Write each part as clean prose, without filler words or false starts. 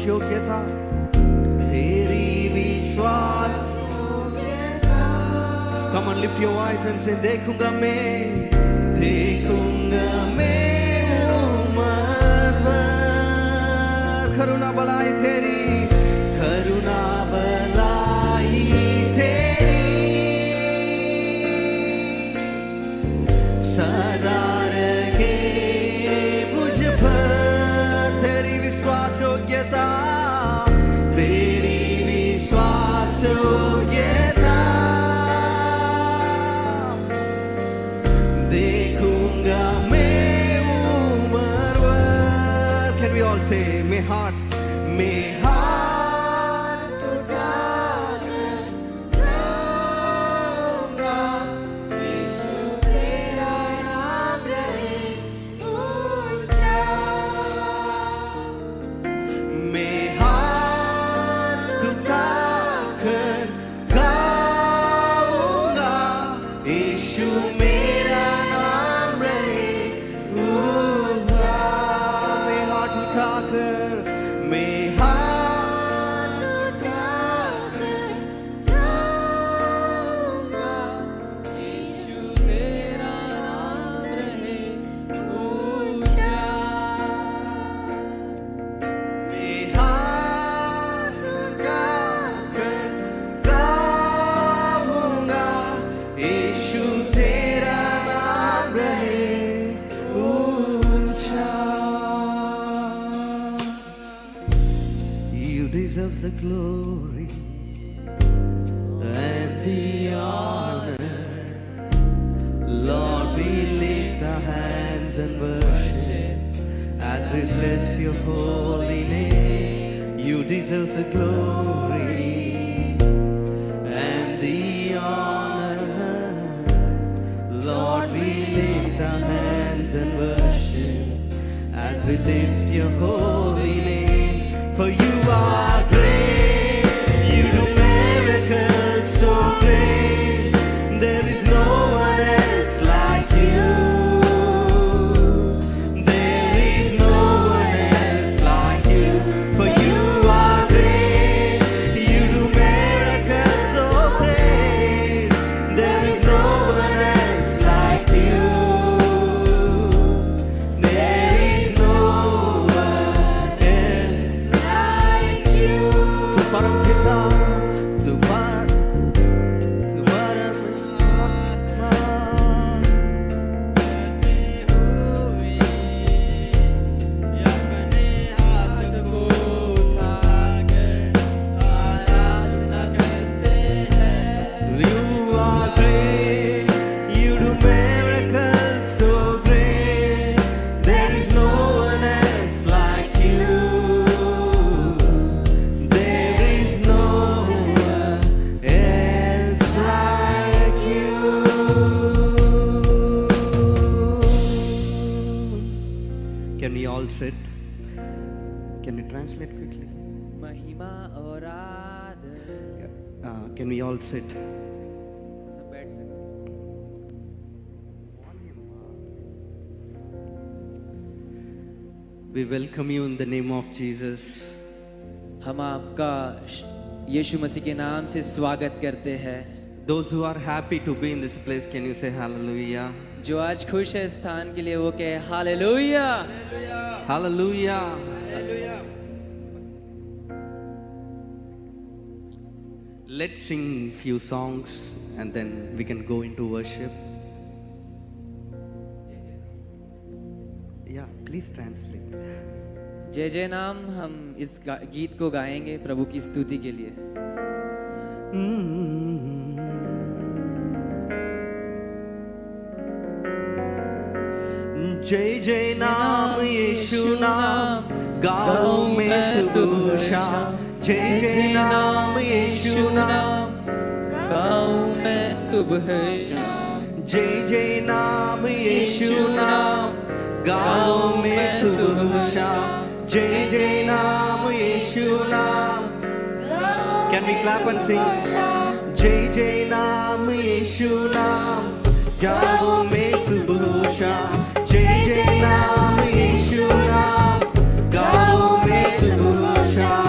विश्वास योग्यता, तेरी विश्वास। Come on, lift your voice and say, देखूंगा मैं उम्र भर करुणा भलाई तेरी, करुणा भलाई तेरी सदा रहे मुझ पर। तेरी विश्वास योग्यता, तेरी विश्वास योग्यता, देखूंगा मैं उम्र भर। Can we all say, may heart the glory and the honor. Lord, we lift our hands and worship as we bless your holy name. You deserve the glory and the honor. Lord, we lift our hands and worship as we lift your holy name. For you are great, you do miracles so great. There is no one else like you. There is no one else like you. For you are great, you do miracles so great. There is no one else like you. There is no one else like you. Tu paramgita, tu paramatma. You are great, you do miracles so great. There is no one else like you. There is no one else like you. Can we all sit? Can you translate quickly? महिमा और आदर। Can we all sit? सब बैठ सकते हैं। We welcome you in the name of Jesus. हम आपका यीशु मसीह के नाम से स्वागत करते हैं। Those who are happy to be in this place, can you say hallelujah? जो आज खुश है स्थान के लिए वो कहे hallelujah. Hallelujah. Let's sing few songs and then we can go into worship. Yeah, please translate. जय जय नाम हम इस गीत को गाएंगे प्रभु की स्तुति के लिए। जय जय नाम यीशु नाम गाऊं मैं सुबह शाम। जय जय नाम यीशु नाम गाऊं मैं सुबह शाम। जय जय नाम यीशु नाम गाऊं मैं सुबह शाम। जय जय नाम यीशु नाम। Can we clap and sing? जय जय नाम यीशु नाम गाऊं मैं सुबह शाम। जय जय नाम यीशु नाम गाऊं मैं सुबह शाम।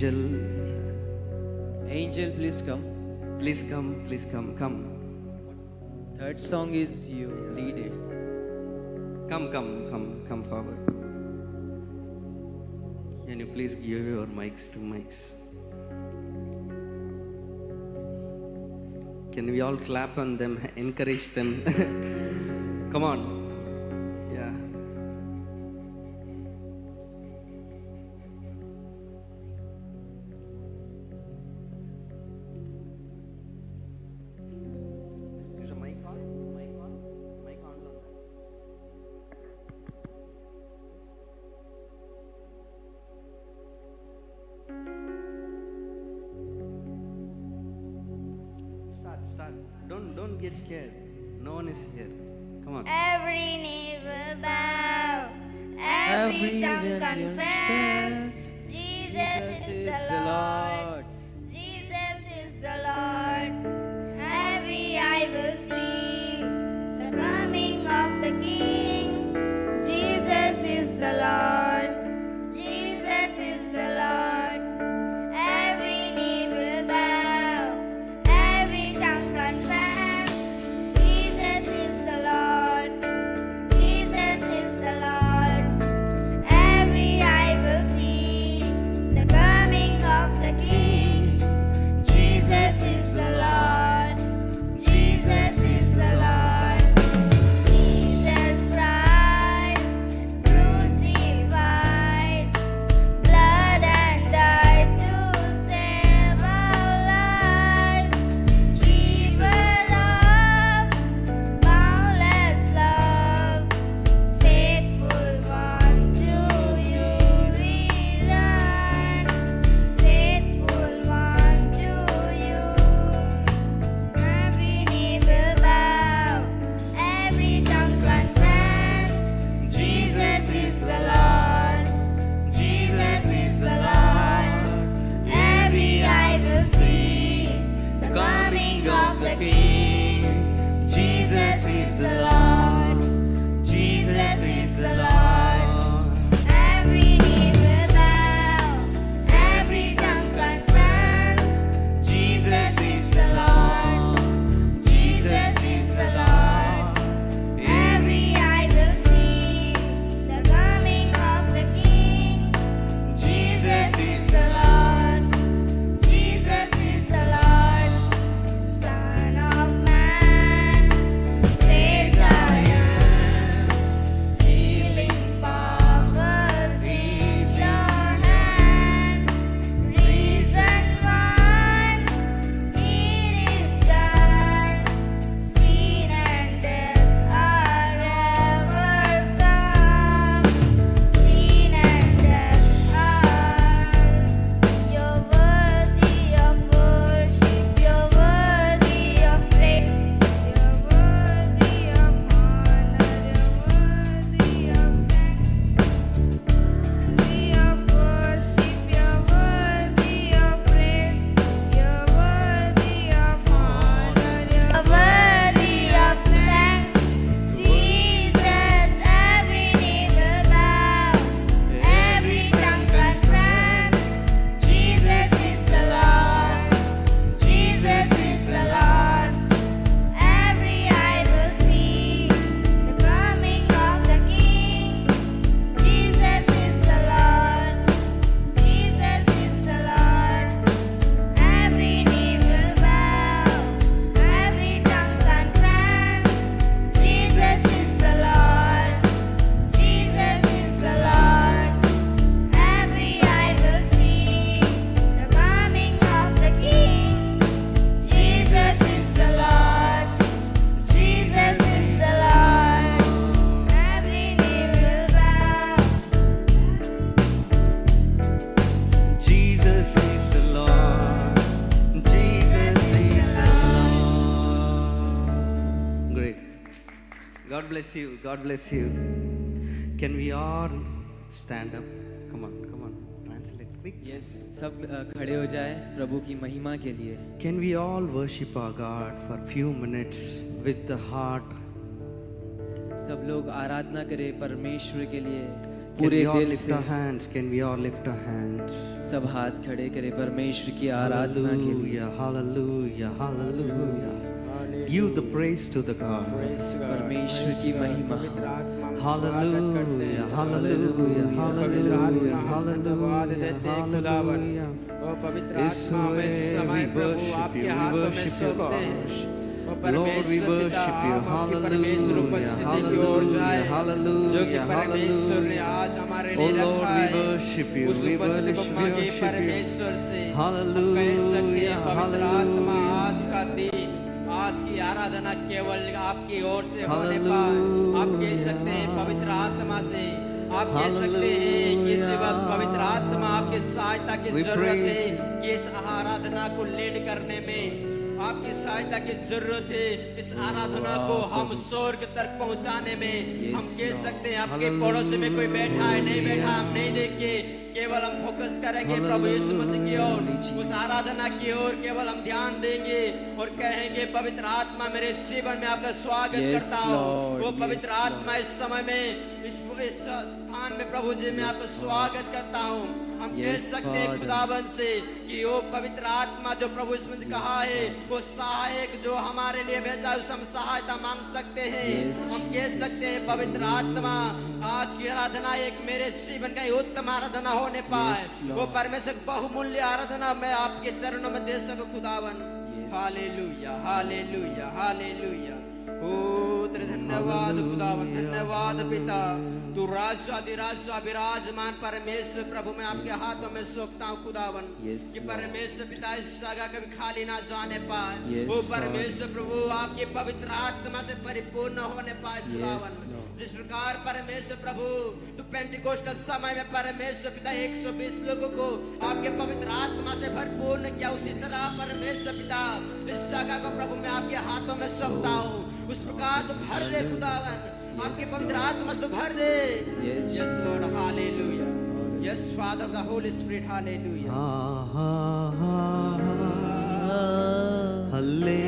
angel. Angel, please come. Please come, please come, come. Third song is you lead it. Come forward. Can you please give your mics to mics? Can we all clap on them, encourage them? Come on. Yeah. Is the mic on? Mic on? Mic on? Start. Don't get scared. No one is here. Come on. Every knee will bow, every tongue will confess, confess, Jesus is the Lord. Jesus is the Lord. Every eye will see the coming of the King. Jesus is the Lord. Jesus is the Lord. Every knee will bow, every tongue confess. Jesus is the Lord. Jesus is the Lord. Every eye will see the coming of the King. Jesus is the Lord. Jesus is the Lord. Jesus Christ, crucified, blood and died to save our lives. Keeper of boundless love, faithful one to you we run, faithful one to you. Every knee will bow, every tongue confess, Jesus is the Lord. Jesus is the Lord. Every eye will see the coming of the King. Jesus is the Lord. Jesus is the Lord. Every knee will bow, every tongue confess, Jesus is the Lord. Jesus is the Lord. Every eye will see the coming of the King. Jesus is the Lord. Jesus is the Lord. Son of Man, great Zion, healing power is your hand. Reason one, it is done. Sin and death are overcome. Sin and death are. You're worthy of worship. You're worthy of praise. You're worthy of honor. You're worthy of thanks. Worthy of worship. You're worthy of praise. You're worthy of honor. You're worthy of thanks. Jesus, every knee will bow, every tongue confess. Jesus is the Lord. Jesus is the Lord. Every eye will see the coming of the King. Jesus is the Lord. Jesus is the Lord. Every knee will bow, every tongue confess. Jesus is the Lord. Jesus is the Lord. Every eye will see the coming of the King. Jesus is the Lord. Jesus is the Lord. Every knee will bow. Jesus is the Lord. Jesus is the Lord. Great. God bless you. God bless you. Can we all stand up? Come on. Translate quick. Yes, सब खड़े हो जाए प्रभु की महिमा के लिए. Can we all worship our God for few minutes with the heart? सब लोग आराधना करें परमेश्वर के लिए पूरे we all दिल lift से our hands? Can we all lift our hands? सब हाथ खड़े करें परमेश्वर की आराधना के लिए। Hallelujah, hallelujah, hallelujah. Give the praise to the God. परमेश्वर की महिमा। Hallelujah, hallelujah, hallelujah, hallelujah, hallelujah. ओ पवित्र Yes, आत्मा में समय we प्रभु worship आपके you, we हाथों में worship you, सौंपते हैं। Lord. ओ Lord, we परमेश्वर पिता, worship you. आप आपकी परमेश्वर Hallelujah, उपस्थिति की ओर जाए, hallelujah, जो कि परमेश्वर ने hallelujah. आज हमारे Oh लिए Lord, रखा we है। worship you, उस we उपस्थिति को worship मांगे you. परमेश्वर से। Hallelujah, कह सकते हैं पवित्र आत्मा hallelujah. आज का दिन, आज की आराधना केवल आपकी ओर से होने पाए। आप कह सकते हैं पवित्र आत्मा से, आप कह सकते हैं कि इस वक्त पवित्र आत्मा आपकी सहायता की We जरूरत है praise कि इस आराधना को लीड करने में आपकी सहायता की जरूरत है। इस आराधना को हम स्वर्ग तक पहुंचाने में हम कह सकते हैं आपके पड़ोस में कोई बैठा है नहीं बैठा हम नहीं देख के केवल हम फोकस करेंगे प्रभु यीशु मसीह की ओर, उस आराधना की ओर केवल हम ध्यान देंगे और कहेंगे पवित्र आत्मा मेरे जीवन में आपका स्वागत करता हूँ। वो पवित्र आत्मा इस समय में इस स्थान में प्रभु जी मैं आपका स्वागत करता हूँ। हम कह सकते हैं खुदाबंद से कि वो पवित्र आत्मा जो प्रभु इसमें कहा है वो सहायक जो हमारे लिए भेजा है उससे हम सहायता मांग सकते हैं। हम कह सकते हैं पवित्र आत्मा आज की आराधना एक मेरे जीवन का उत्तम आराधना होने पाए। वो परमेश्वर बहुमूल्य आराधना मैं आपके चरणों में दे सकूं खुदावन। Hallelujah hallelujah hallelujah. ओ तेरे धन्यवाद खुदावन, धन्यवाद पिता। तू राजाधिराज विराजमान परमेश्वर प्रभु मैं आपके हाथों में सौंपता हूँ खुदावन कि परमेश्वर पिता इस जगह कभी खाली ना जाने पाए। वो परमेश्वर प्रभु आपके पवित्र आत्मा से परिपूर्ण होने पाए खुदावन। जिस प्रकार परमेश्वर प्रभु तू पेंटिकोस्टल समय में परमेश्वर पिता 120 लोगों को आपके पवित्र आत्मा से भरपूर्ण किया, उसी तरह परमेश्वर पिता इस जगह को प्रभु मैं आपके हाथों में सौंपता हूँ। उस प्रकार तो भर दे खुदावन, आपके पवित्र आत्मा से तो भर दे। Yes Lord, hallelujah. Yes Father of the Holy Spirit, hallelujah. Hallelujah.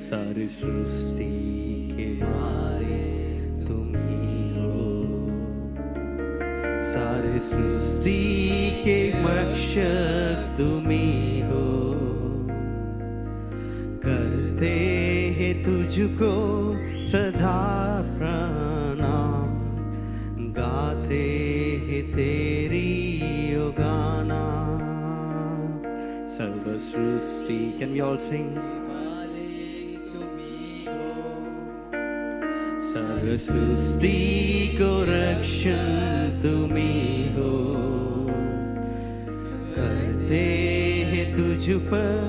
सारी सृष्टि के मालिक तुम ही हो, सारी सृष्टि के मक्षक तुम ही हो। करते हैं तुझको सदा प्रणाम, गाते हैं तेरी यो गाना। सर्व सृष्टि, can we all sing? सर्व सृष्टि को रक्षण तुम ही हो, करते हैं तुझ पर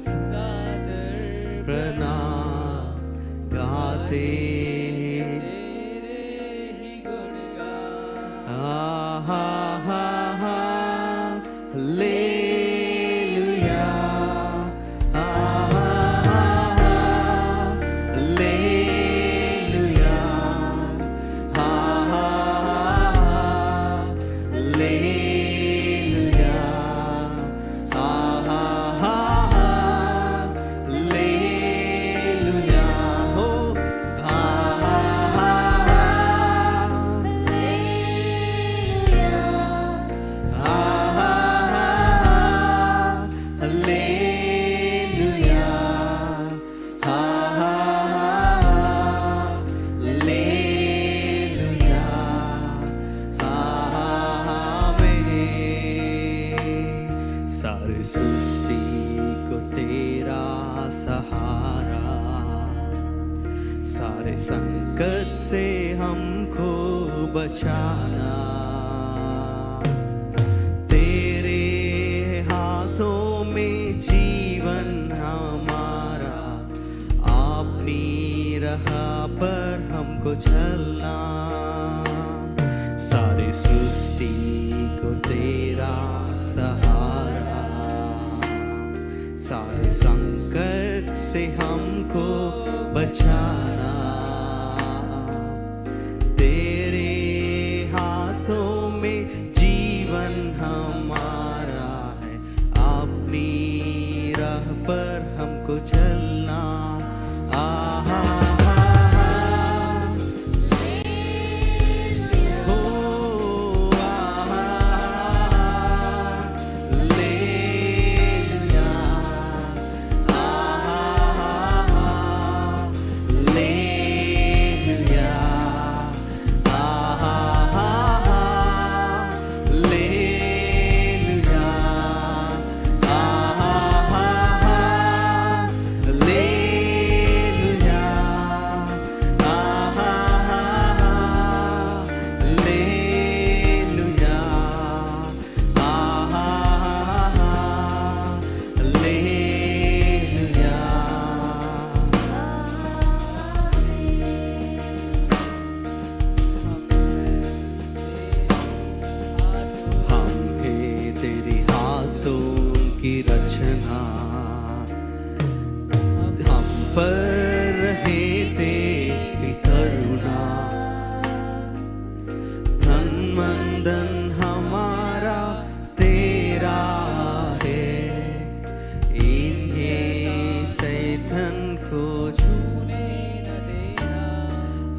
सादर प्रणाम। से ही गुण गा आहा हा हा हालेलुया आहा हा हा हालेलुया आहा हा हा हालेलुया आहा हा हा हालेलुया हो आहा हा हा सारी सृष्टि को तेरा सहारा, सारे संकट से हमको बचाना, तेरे हाथों में जीवन हमारा, अपनी राह पर हमको चलना, सारी सृष्टि को तेरा सहारा, सारे संकट से हमको बचाना, तेरे हाथों में जीवन हमारा है, अपनी राह पर हमको चलना आहा हो आहा लेलुया आहा लेलुया आहा लेलुया आहा लेलुया आहा लेलुया आहा लेलुया। हम हैं तेरी हाथों की रचना, हम पर रहे तेरी करुणा, धन मन धन हमारा तेरा है, इन्हें सैतन को छूने न देना,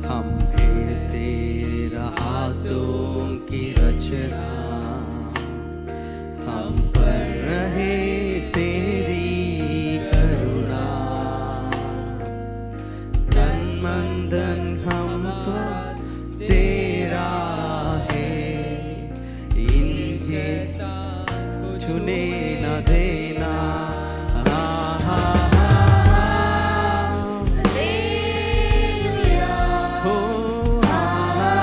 हम हैं तेरा हाथों की रचना, हम पर रहे तेरी करुणा, तन मन धन हम पर तेरा है, इनसे छूने न देना आहा हो आहा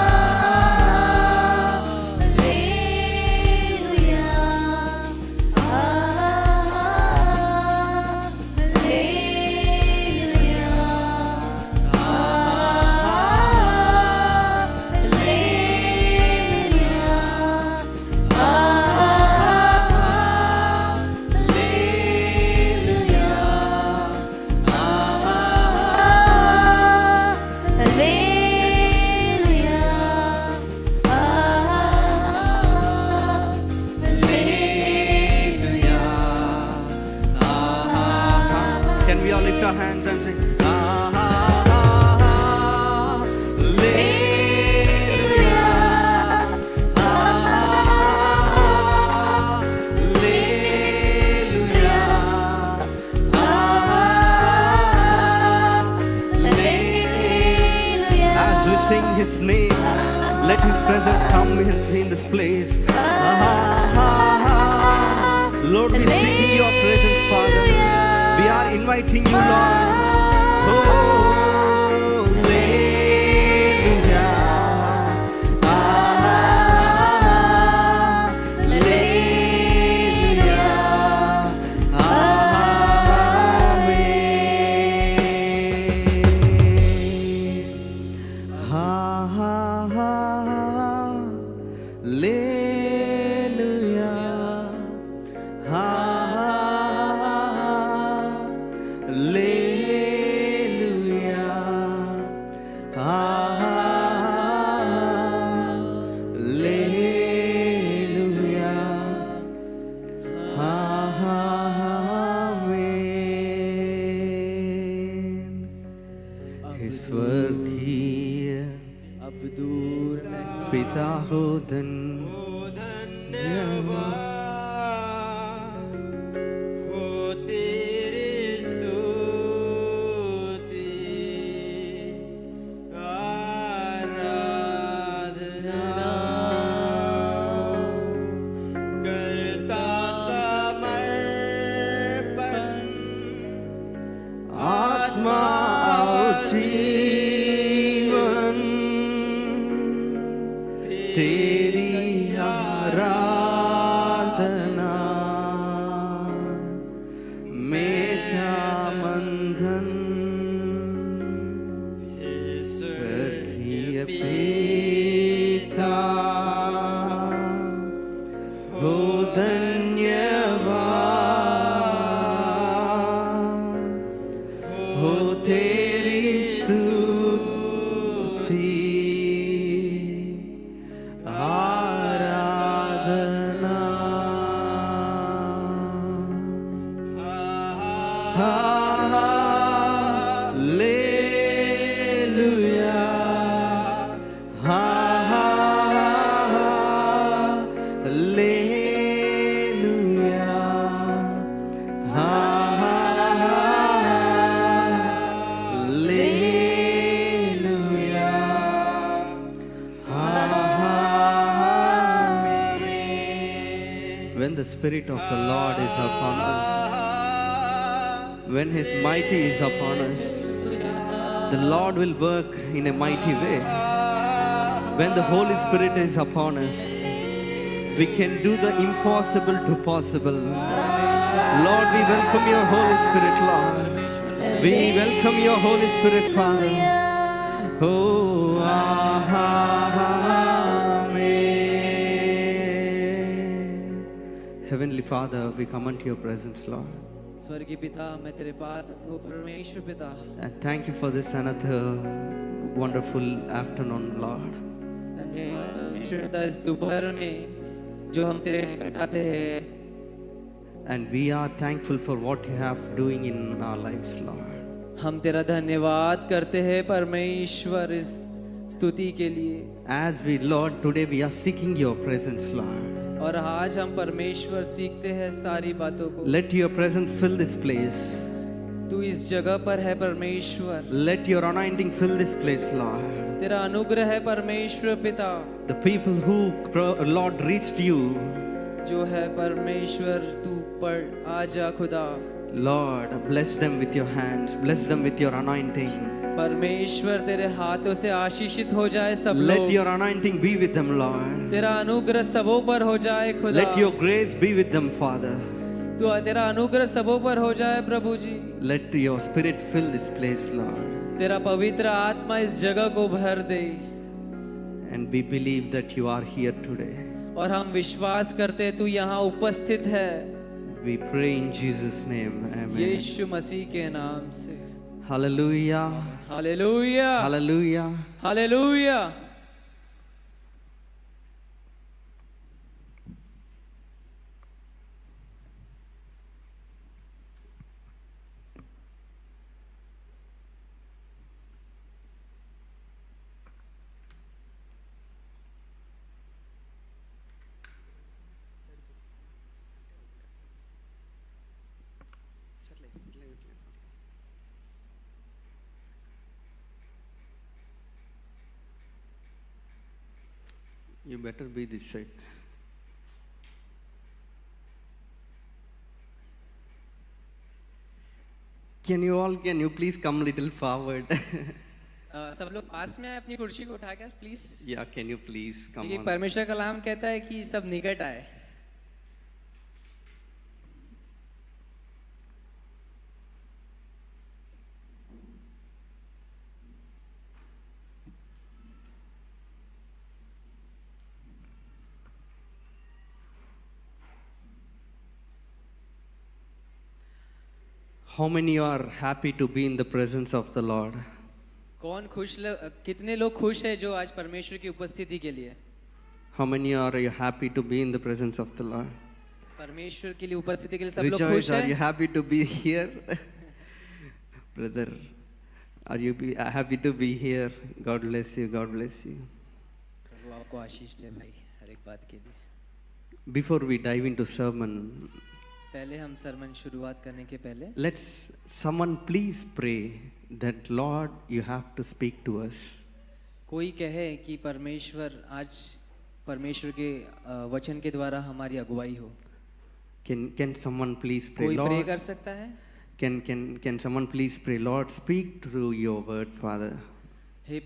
Can we all lift our hands and sing? As we sing His name, let His presence come in this place. Lord, we seek in Your presence, Father. We are inviting You, Lord. Oh, hallelujah. Hallelujah. Amen. हे स्वर्गीय अब दूर नहीं। पिता हो धन धन्यवाद हो तेरी स्तुति आराधना करता समर्पण आत्मा और जीवन तेरी आराधना में क्या बंधन स्वर्गीय पिता हो धन्यवाद हो तेरी स्तुति आराधना hallelujah hallelujah When the Spirit of the Lord is upon us, when His mighty is upon us, the Lord will work in a mighty way. When the Holy Spirit is upon us, we can do the impossible to possible. Lord, we welcome your Holy Spirit, Lord. We welcome your Holy Spirit, Father. Oh, Amen. Heavenly Father, we come unto your presence, Lord. स्वर्गीय पिता, मैं तेरे पास हूँ परमेश्वर पिता। And thank you for this another wonderful afternoon, Lord. परमेश्वर पिता, इस दोपहर में जो हम तेरे निकट आते हैं, And we are thankful for what you have doing in our lives, Lord. हम तेरा धन्यवाद करते हैं परमेश्वर इस स्तुति के लिए। As we, Lord, today we are seeking your presence, Lord. और आज हम परमेश्वर सीखते हैं सारी बातों को। Let your presence fill this place. तू इस जगह पर है परमेश्वर। Let your anointing fill this place, Lord. तेरा अनुग्रह है परमेश्वर पिता। The people who, Lord, reached you, जो है परमेश्वर तू पर आजा खुदा। Lord, bless them with your hands, bless them with your anointing. परमेश्वर तेरे हाथों से आशीषित हो जाए सब Let लोग। your anointing be with them, Lord. तेरा अनुग्रह सबों पर हो जाए खुदा। Let your grace be with them, Father. तू तेरा अनुग्रह सबों पर हो जाए प्रभु जी। Let your spirit fill this place, Lord. तेरा पवित्र आत्मा इस जगह को भर दे। And we believe that you are here today. और हम विश्वास करते तू यहाँ उपस्थित है। We pray in Jesus' name. Amen. यीशु मसीह के नाम से। Hallelujah. Hallelujah, Hallelujah. Hallelujah. You better be this side. Can you please come little forward? सब लोग पास में आए अपनी कुर्सी को उठाकर please. Yeah, can you please come क्योंकि on? परमेश्वर का कलाम कहता है कि सब निकट आए। How many are happy to be in the presence of the Lord? कितने लोग खुश हैं जो आज परमेश्वर की उपस्थिति के लिए? How many are you happy to be in the presence of the Lord? परमेश्वर के लिए उपस्थिति के लिए सब लोग Rejoice, खुश are you हैं? happy to be here? Brother Are you happy to be here? God bless you. God bless you. प्रभु आपको आशीष दे भाई हर एक बात के लिए. Before we dive into sermon, पहले हम सरमन शुरुआत करने के पहले let's someone please pray that Lord, you have to speak to us. कोई कहे कि परमेश्वर आज परमेश्वर के वचन के द्वारा हमारी अगुवाई हो. Can someone please pray? कोई प्रे Lord, कर सकता है? can someone please pray? Lord, speak through your word, Father. हे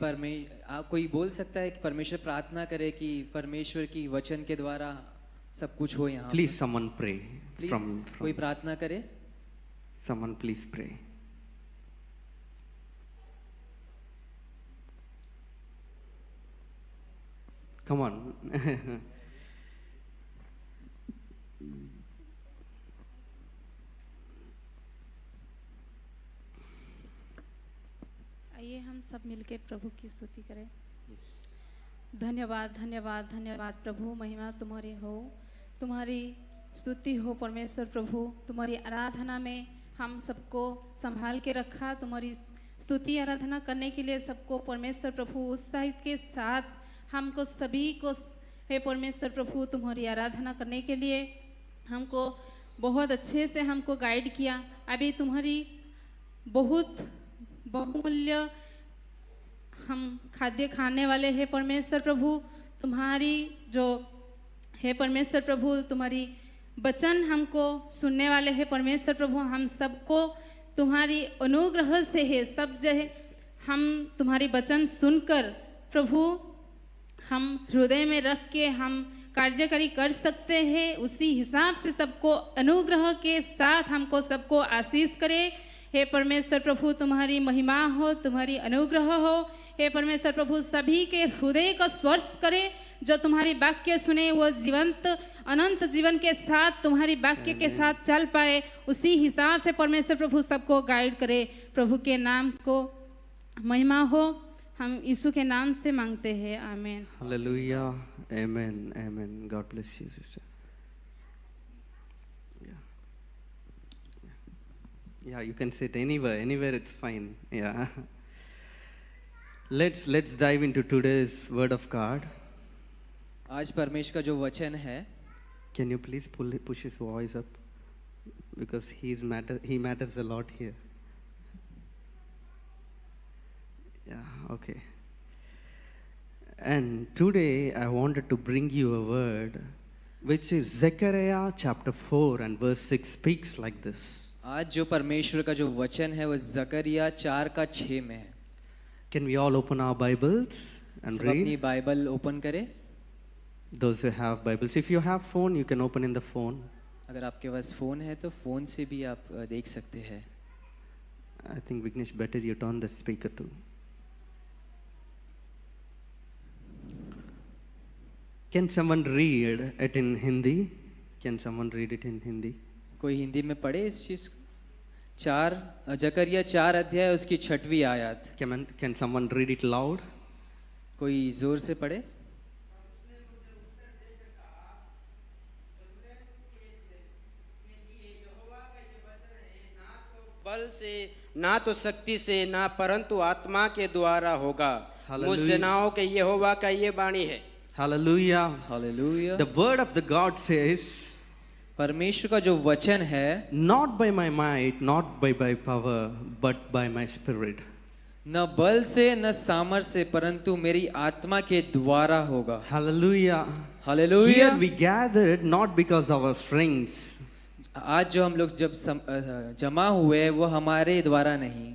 कोई बोल सकता है कि परमेश्वर प्रार्थना करे कि परमेश्वर की वचन के द्वारा सब कुछ हो यहाँ. Please someone pray. Please from कोई प्रार्थना करे. someone please pray. Come on. आइए हम सब मिलके प्रभु की स्तुति करें. धन्यवाद धन्यवाद धन्यवाद प्रभु, महिमा तुम्हारी हो, तुम्हारी स्तुति हो परमेश्वर प्रभु. तुम्हारी आराधना में हम सबको संभाल के रखा. तुम्हारी स्तुति आराधना करने के लिए सबको परमेश्वर प्रभु उत्साहित के साथ हमको सभी को हे परमेश्वर प्रभु तुम्हारी आराधना करने के लिए हमको बहुत अच्छे से हमको गाइड किया. अभी तुम्हारी बहुत बहुमूल्य हम खाद्य खाने वाले हैं परमेश्वर प्रभु. तुम्हारी जो है परमेश्वर प्रभु तुम्हारी वचन हमको सुनने वाले हैं परमेश्वर प्रभु. हम सबको तुम्हारी अनुग्रह से है सब जो है हम तुम्हारी वचन सुनकर प्रभु हम हृदय में रख के हम कार्यकारी कर सकते हैं. उसी हिसाब से सबको अनुग्रह के साथ हमको सबको आशीष करे. हे परमेश्वर प्रभु तुम्हारी महिमा हो, तुम्हारी अनुग्रह हो. हे परमेश्वर प्रभु सभी के हृदय को स्पर्श करे. जो तुम्हारी वाक्य सुने वो जीवंत अनंत जीवन के साथ तुम्हारी वाक्य के साथ चल पाए. उसी हिसाब से परमेश्वर प्रभु सबको गाइड करे. प्रभु के नाम को महिमा हो. हम यीशु के नाम से मांगते हैं. आमीन. Hallelujah. Amen. Amen. God bless you, sister. Yeah, you can sit anywhere it's fine. Yeah. Let's dive into today's word of God. आज परमेश्वर का जो वचन है, Can you please push his voice up, because he matters a lot here. Yeah, okay. And today I wanted to bring you a word which is Zechariah chapter 4 and verse 6 speaks like this. आज जो परमेश्वर का जो वचन है वो जकरिया 4:6 में है. Can we all open our Bibles and सब अपनी read? बाइबल ओपन करें. Those who have Bibles, if you have phone, you can open in the phone. अगर आपके पास फोन है तो फोन से भी आप देख सकते हैं. I think Vignesh, better you turn the speaker too. Can someone read it in Hindi? Can someone read it in Hindi? कोई हिंदी में पढ़े इस चीज. जकरिया 4 अध्याय उसकी 6वीं आयत. Can someone read it loud? कोई जोर से पढ़े. बल से ना तो शक्ति से ना परंतु आत्मा के द्वारा होगा. मुझ सेनाओं के यहोवा का ये वाणी है. Hallelujah. Hallelujah. The word of the God says, परमेश्वर का जो वचन है, not by my might, not by my power, but by my spirit. न बल से न सामर्थ से परंतु मेरी आत्मा के द्वारा होगा. Hallelujah. Hallelujah. Here we gathered not because of our strengths. आज जो हम लोग जब जमा हुए वो हमारे द्वारा नहीं.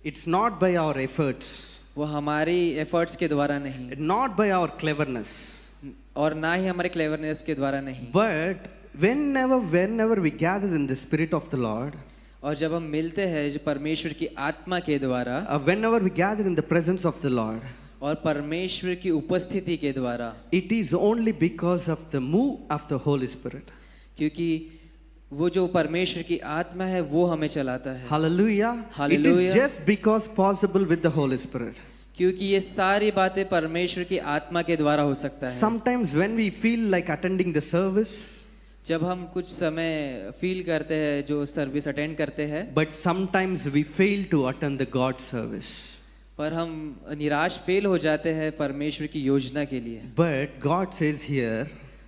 It's not by our efforts. वो हमारी एफर्ट्स के द्वारा नहीं. Not by our cleverness. और ना ही हमारे क्लेवरनेस के द्वारा नहीं. But whenever we gather in the spirit of the Lord, और जब हम मिलते हैं जो परमेश्वर की आत्मा के द्वारा, whenever we gather in the presence of the Lord, और परमेश्वर की उपस्थिति के द्वारा, it is only because of the move of the Holy Spirit. क्योंकि वो जो परमेश्वर की आत्मा है वो हमें चलाता है. Hallelujah. It Hallelujah. is just because possible with the Holy Spirit. क्योंकि ये सारी बातें परमेश्वर की आत्मा के द्वारा हो सकता है. Sometimes when we feel like attending the service, जब हम कुछ समय फील करते हैं जो सर्विस अटेंड करते हैं, but sometimes we fail to attend the God service. पर हम निराश फेल हो जाते हैं परमेश्वर की योजना के लिए। But God says here,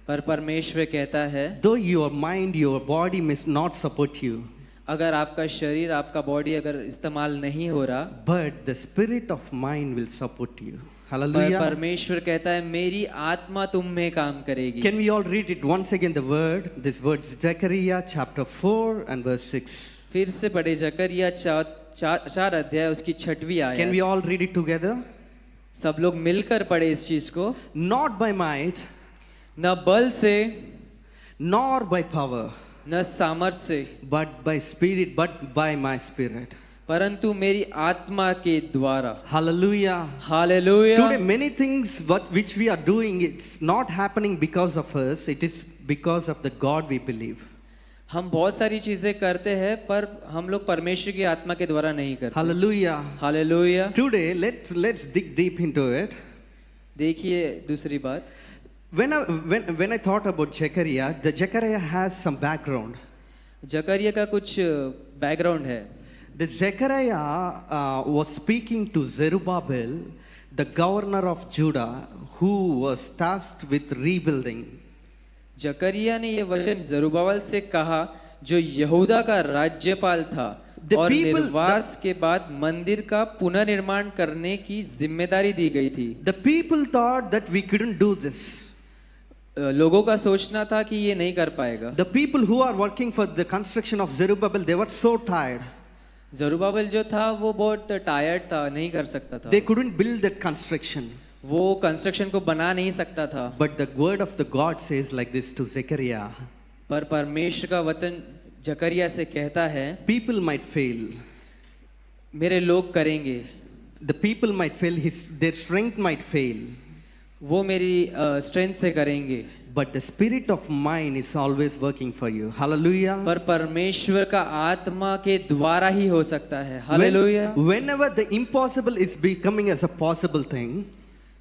पर परमेश्वर कहता है though your mind, your body may not support you, अगर आपका शरीर, आपका बॉडी अगर इस्तेमाल नहीं हो रहा, but the spirit of mind will support you. पर Hallelujah. परमेश्वर कहता है मेरी आत्मा तुम में काम करेगी। Can we all read it once again, the word? This word, Zechariah chapter 4 and verse 6. फिर से पढ़े जकरिया 4 अध्याय उसकी 6वीं Can we आयत। all read it together? सब लोग मिलकर पढ़े इस चीज को। Not by might, न बल से, nor by power, न सामर्थ से, but by spirit, but by my spirit. परंतु मेरी आत्मा के द्वारा। Hallelujah. Hallelujah. Today, many things which we are doing, it's not happening because of us, it is because of the God we believe. हम बहुत सारी चीजें करते हैं पर हम लोग परमेश्वर की आत्मा के द्वारा नहीं करते। Hallelujah. Hallelujah. Today, let's dig deep into it. देखिए दूसरी बात, When I thought about Zechariah, the Zechariah has some background. जकरिया का कुछ बैकग्राउंड है। The Zechariah was speaking to Zerubbabel, the governor of Judah, who was tasked with rebuilding. जकरिया ने ये वचन जरुब्बाबेल से कहा जो यहूदा का राज्यपाल था The और people- निर्वास के बाद मंदिर का पुनर्निर्माण करने की जिम्मेदारी दी गई थी। The people thought that we couldn't do this. लोगों का सोचना था कि ये नहीं कर पाएगा। The people who are working for the construction of Zerubbabel, they were so tired. Zerubbabel जो था वो बहुत टायर्ड था, नहीं कर सकता था। They couldn't build that construction. वो कंस्ट्रक्शन को बना नहीं सकता था। But the word of the God says like this to Zechariah. पर परमेश्वर का वचन जकरिया से कहता है People might fail. मेरे लोग करेंगे, The people might fail, their strength might fail. वो मेरी स्ट्रेंथ से करेंगे, But the spirit of mine is always working for you. Hallelujah. पर परमेश्वर का आत्मा के द्वारा ही हो सकता है। Hallelujah. Whenever the impossible is becoming as a possible thing,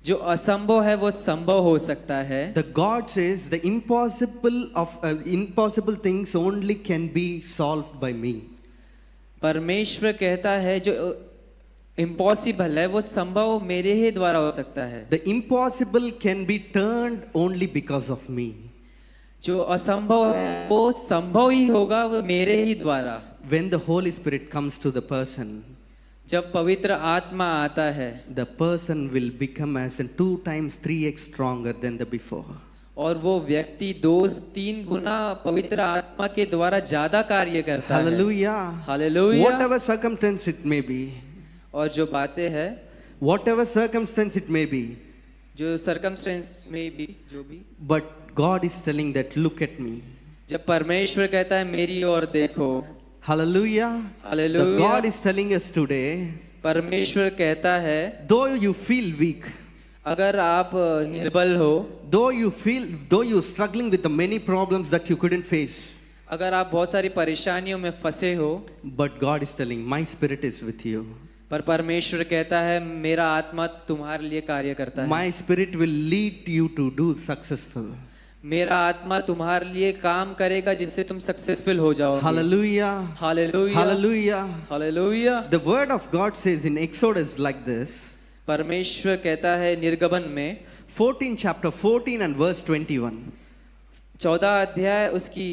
जो असंभव है वो संभव हो सकता है। the God says the impossible things only can be solved by me. परमेश्वर कहता है जो इम्पॉसिबल है वो संभव मेरे ही द्वारा हो सकता है। The impossible can be turned only because of me. जो असंभव है वो संभव ही होगा वो मेरे ही द्वारा। When the Holy Spirit comes to the person, जब पवित्र आत्मा आता है the person will become as in 2 times 3x stronger than the before. और वो व्यक्ति 2-3 गुना पवित्र आत्मा के द्वारा ज्यादा कार्य करता है। Hallelujah. Hallelujah. Whatever circumstance it may be, और जो बातें हैं, whatever circumstance it may be, जो सर्कमस्टेंस में भी, जो भी, but God is telling that look at me. जब परमेश्वर कहता है मेरी ओर देखो। Hallelujah. The Hallelujah. God is telling us today, परमेश्वर कहता है though you feel weak, अगर आप निर्बल हो, though you're struggling with the many problems that you couldn't face, अगर आप बहुत सारी परेशानियों में फंसे हो, but God is telling, my spirit is with you. पर परमेश्वर कहता है मेरा आत्मा तुम्हारे लिए कार्य करता है। My spirit will lead you to do successful. मेरा आत्मा तुम्हारे लिए काम करेगा जिससे तुम सक्सेसफुल हो जाओगे। Hallelujah. Hallelujah. Hallelujah. Hallelujah. The word of God says in Exodus like this, परमेश्वर कहता है निर्गमन में 14 and verse 21. 14 अध्याय उसकी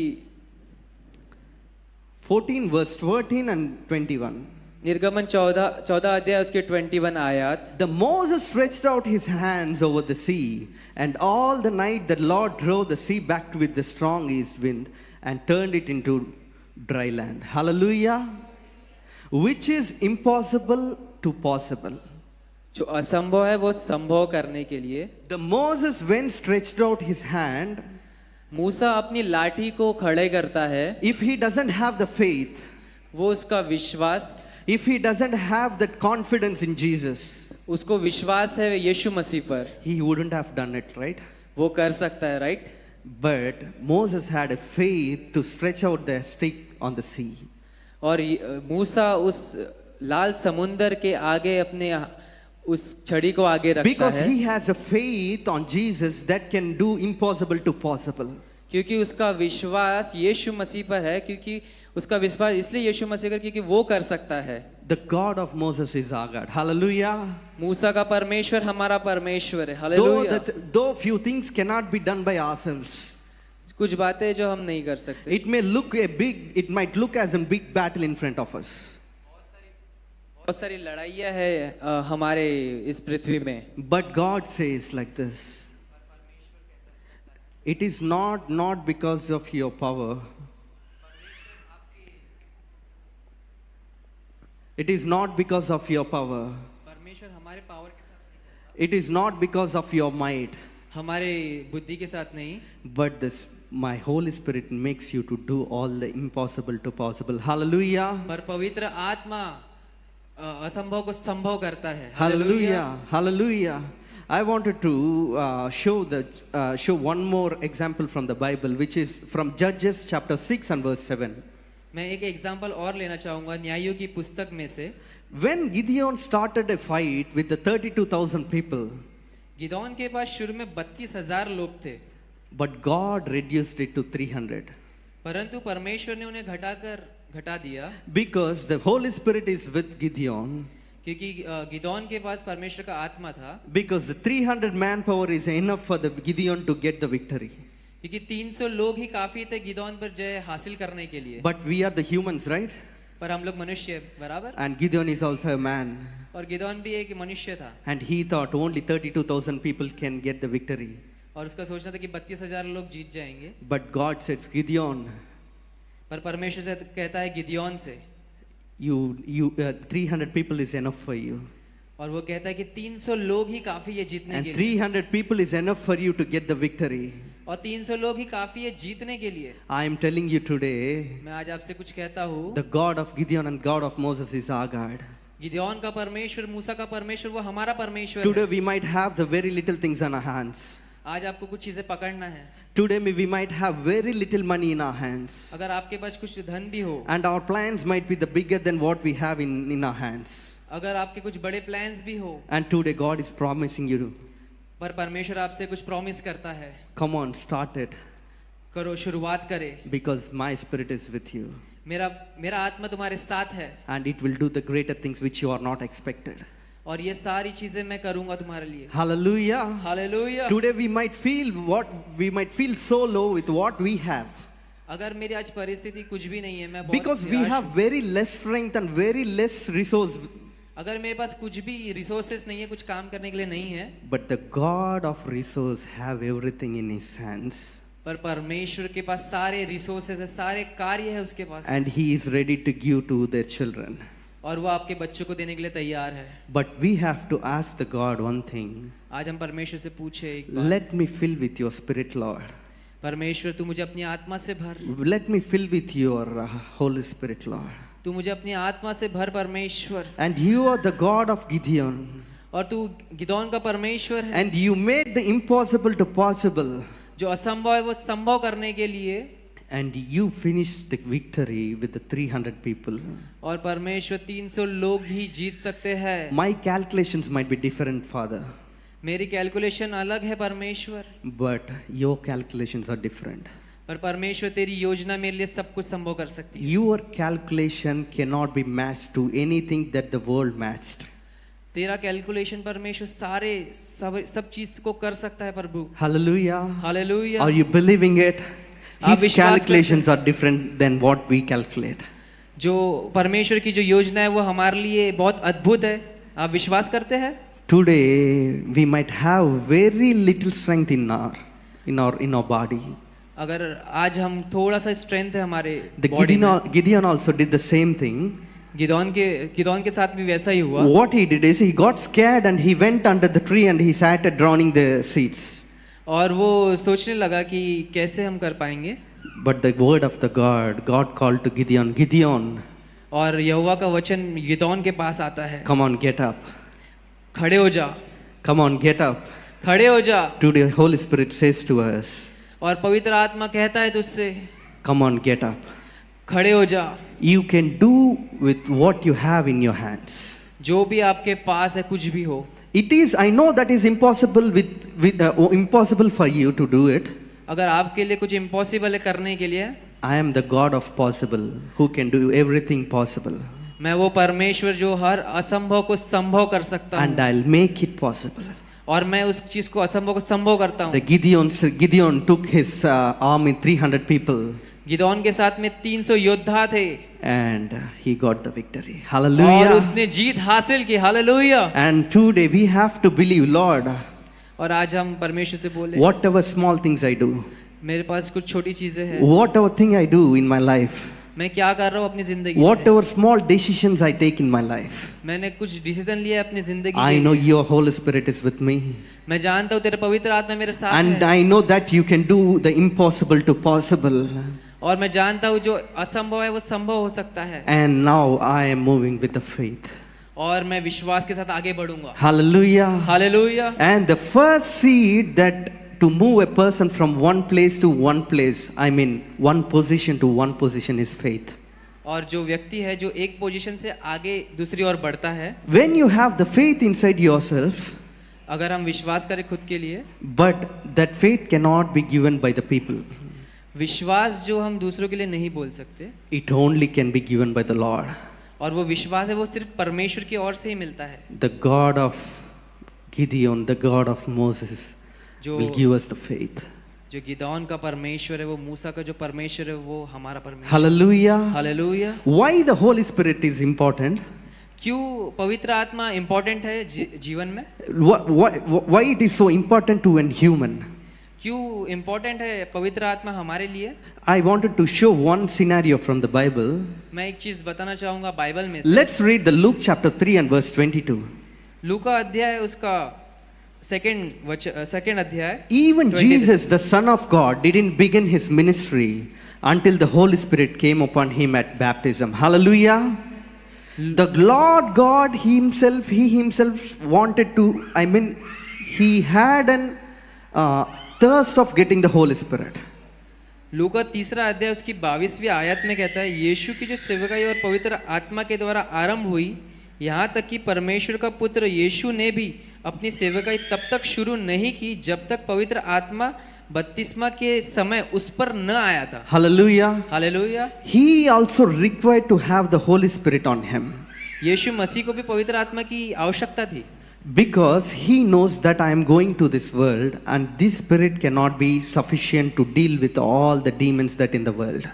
14 verse 14 and 21. निर्गमन 14 अध्याय उसके 21 आयत। The Moses stretched out his hands over the sea, and all the night the Lord drove the sea back with the strong east wind and turned it into dry land. Hallelujah. Which is impossible to possible. जो असंभव है वो संभव करने के लिए The Moses when stretched out his hand, मूसा अपनी लाठी को खड़े करता है। if he doesn't have the faith, वो उसका विश्वास, if he doesn't have that confidence in Jesus, उसको विश्वास है यीशु मसीह पर, he wouldn't have done it, right? वो कर सकता है, right. But Moses had a faith to stretch out the stick on the sea. और मूसा उस लाल समुंदर के आगे अपने उस छड़ी को आगे रखता Because है he has a faith on Jesus that can do impossible to possible. क्योंकि उसका विश्वास यीशु मसीह पर है, क्योंकि उसका विश्वास इसलिए यीशु मसीह पर क्योंकि वो कर सकता है। The God of Moses is our God. Hallelujah. मूसा का परमेश्वर हमारा परमेश्वर है। Though, hallelujah. though few things cannot be done by ourselves, कुछ बातें जो हम नहीं कर सकते, it might look as a big battle in front of us. बहुत सारी लड़ाइयाँ है हमारे इस पृथ्वी में, But God says like this. It is not because of your power. It is not because of your power. परमेश्वर हमारे पावर के साथ नहीं, It is not because of your might. हमारे बुद्धि के साथ नहीं, But my Holy Spirit makes you to do all the impossible to possible. Hallelujah. पर पवित्र आत्मा असंभव को संभव करता है। Hallelujah. Hallelujah. I wanted to show one more example from the Bible, which is from Judges chapter 6 and verse 7. मैं एक एग्जांपल और लेना चाहूंगा न्यायों की पुस्तक में से। When Gideon started a fight with the 32,000 people, Gideon के पास शुरू में 32,000 लोग थे, but God reduced it to 300. परंतु परमेश्वर ने उन्हें घटा दिया, Because the Holy Spirit is with Gideon. क्योंकि गिदोन के पास परमेश्वर का आत्मा था, Because the 300 manpower is enough for the Gideon to get the victory. क्योंकि 300 लोग ही काफी थे गिदोन पर जय हासिल करने के लिए। But we are the humans, right? पर हम लोग मनुष्य हैं, बराबर। And Gideon is also a man. और गिदोन भी एक मनुष्य था, And he thought only 32,000 people can get the victory. और उसका सोचना था कि 32,000 लोग जीत जाएंगे। But God says, Gideon, पर परमेश्वर से कहता है गिदोन से, 300 people is enough for you. और वो कहता है कि 300 लोग ही काफी है जीतने And के लिए, 300 people is enough for you to get the victory. और 300 लोग ही काफी है जीतने के लिए। I am telling you today, मैं आज आपसे कुछ कहता हूँ, the God of Gideon and God of Moses is our God. Gideon का परमेश्वर, मूसा का परमेश्वर, वो हमारा परमेश्वर Today है। we might have the very little things on our hands. आज आपको कुछ चीजें पकड़ना है। Today we might have very little money in our hands. अगर आपके पास कुछ धन भी हो, And our plans might be the bigger than what we have in our hands. अगर आपके कुछ बड़े प्लान्स भी हो, And today God is promising you, पर परमेश्वर आपसे कुछ प्रॉमिस करता है, come on, start it. करो, शुरुआत करे, Because my spirit is with you. मेरा आत्मा तुम्हारे साथ है, And it will do the greater things which you are not expected. और ये सारी चीजें मैं करूंगा तुम्हारे लिए। Hallelujah. Hallelujah. Today we might feel so low with what we have. अगर मेरी आज परिस्थिति कुछ भी नहीं है, मैं बहुत Because we निराश have हूं। very less strength and very less resource. अगर मेरे पास कुछ भी रिसोर्सेस नहीं है, कुछ काम करने के लिए नहीं है, But the God of resource have everything in his hands. पर परमेश्वर के पास सारे रिसोर्सेस है, सारे कार्य है उसके पास, And he is ready to give to their children. और वो आपके बच्चों को देने के लिए तैयार है। But we have to ask the God one thing. आज हम परमेश्वर से पूछे एक बात, Let me fill with your spirit, Lord. परमेश्वर तू मुझे अपनी आत्मा से भर, Let me fill with your Holy Spirit, Lord. तू मुझे अपनी आत्मा से भर परमेश्वर। And you are the God of Gideon. और तू गिदोन का परमेश्वर है, And you made the impossible to possible. जो असंभव है वो संभव करने के लिए, And you finished the victory with the 300 people. और परमेश्वर 300 लोग ही जीत सकते हैं। My calculations might be different, Father. मेरी कैलकुलेशन अलग है परमेश्वर, But your calculations are different. पर परमेश्वर तेरी योजना मेरे लिए सब कुछ संभव कर सकती है। Your calculation cannot be matched to anything that the world matched. तेरा कैलकुलेशन परमेश्वर सब चीज को कर सकता है प्रभु। Hallelujah. Hallelujah. Are you believing it? आप His विश्वास calculations are different than what we calculate. जो परमेश्वर की जो योजना है वो हमारे लिए बहुत अद्भुत है। आप विश्वास करते हैं? Today we might have very little strength in our body. अगर आज हम थोड़ा सा स्ट्रेंथ है हमारे The बॉडी में, Gideon also did the same thing. Gideon के साथ भी वैसा ही हुआ। What he did is he got scared and he went under the tree and he started drowning the seeds. और वो सोचने लगा कि कैसे हम कर पाएंगे। But the word of the God called to Gideon, Gideon, और यहोवा का वचन गिदोन के पास आता है, come on, get up. खड़े हो जा, Come on, get up. खड़े हो जा। Today Holy Spirit says to us, और पवित्र आत्मा कहता है तुझसे, come on, get up. खड़े हो जा। You can do with what you have in your hands. जो भी आपके पास है, कुछ भी हो। I know that is impossible impossible for you to do it. अगर आपके लिए कुछ इम्पॉसिबल है करने के लिए, I am the God of possible, who can do everything possible. मैं वो परमेश्वर जो हर असंभव को संभव कर सकता And हूँ, I'll make it possible. और मैं उस चीज को असंभव को संभव करता The हूँ। Gideon took his army, 300 people, Gideon के साथ में 300 योद्धा थे and he got the victory. और Hallelujah. उसने जीत हासिल की। Hallelujah. And today we have to believe, Lord, और आज हम परमेश्वर से बोले, whatever small things I do, मेरे पास कुछ छोटी चीजें हैं, whatever thing I do in my life, मैं क्या कर रहा हूँ अपनी जिंदगी से, whatever small decisions I take in my life, मैंने कुछ डिसीजन लिया अपनी जिंदगी I के know लिए। your Holy Spirit is with me. मैं जानता हूँ तेरे पवित्र आत्मा मेरे साथ And है, I know that you can do the impossible to possible. और मैं जानता हूँ जो असंभव है वो संभव हो सकता है, And now I am moving with the faith. और मैं विश्वास के साथ आगे बढ़ूंगा। Hallelujah. Hallelujah. And the first seed that to move a person from one place to one place, I mean one position to one position, is faith. और जो व्यक्ति है जो एक पोजीशन से आगे दूसरी ओर बढ़ता है, When you have the faith inside yourself, अगर हम विश्वास करें खुद के लिए, but that faith cannot be given by the people. विश्वास जो हम दूसरों के लिए नहीं बोल सकते, It only can be given by the Lord, और वो विश्वास है वो सिर्फ परमेश्वर की ओर से ही मिलता है। the God of Gideon, the God of Moses, जो will give us the faith. जो गिदोन का परमेश्वर है, वो मूसा का जो परमेश्वर है, वो हमारा परमेश्वर। Hallelujah. Hallelujah. Why the Holy Spirit is important? क्यों पवित्र आत्मा इम्पोर्टेंट है जीवन में? Why it is so important to an human? क्यों इम्पोर्टेंट है पवित्र आत्मा हमारे लिए? I wanted to show one scenario from the Bible. मैं एक चीज बताना चाहूंगा बाइबल में से। Let's read the Luke chapter 3 and verse 22. लूका अध्याय उसका सेकंड अध्याय। Even 20 Jesus, the Son of God, didn't begin his ministry until the Holy Spirit came upon him at baptism. Hallelujah. The Lord God himself, he himself wanted to, he had an thirst of getting the Holy Spirit. लूका तीसरा अध्याय उसकी 22वीं आयत में कहता है, यीशु की जो सेवकाई और पवित्र आत्मा के द्वारा आरंभ हुई, यहाँ तक कि परमेश्वर का पुत्र यीशु ने भी अपनी सेवकाई तब तक शुरू नहीं की जब तक पवित्र आत्मा बपतिस्मा के समय उस पर न आया था। Hallelujah. Hallelujah. He also required to have the Holy Spirit on him यीशु मसीह को भी पवित्र आत्मा की आवश्यकता थी, because he knows that I am going to this world and this Spirit cannot be sufficient to deal with all the demons that in the world.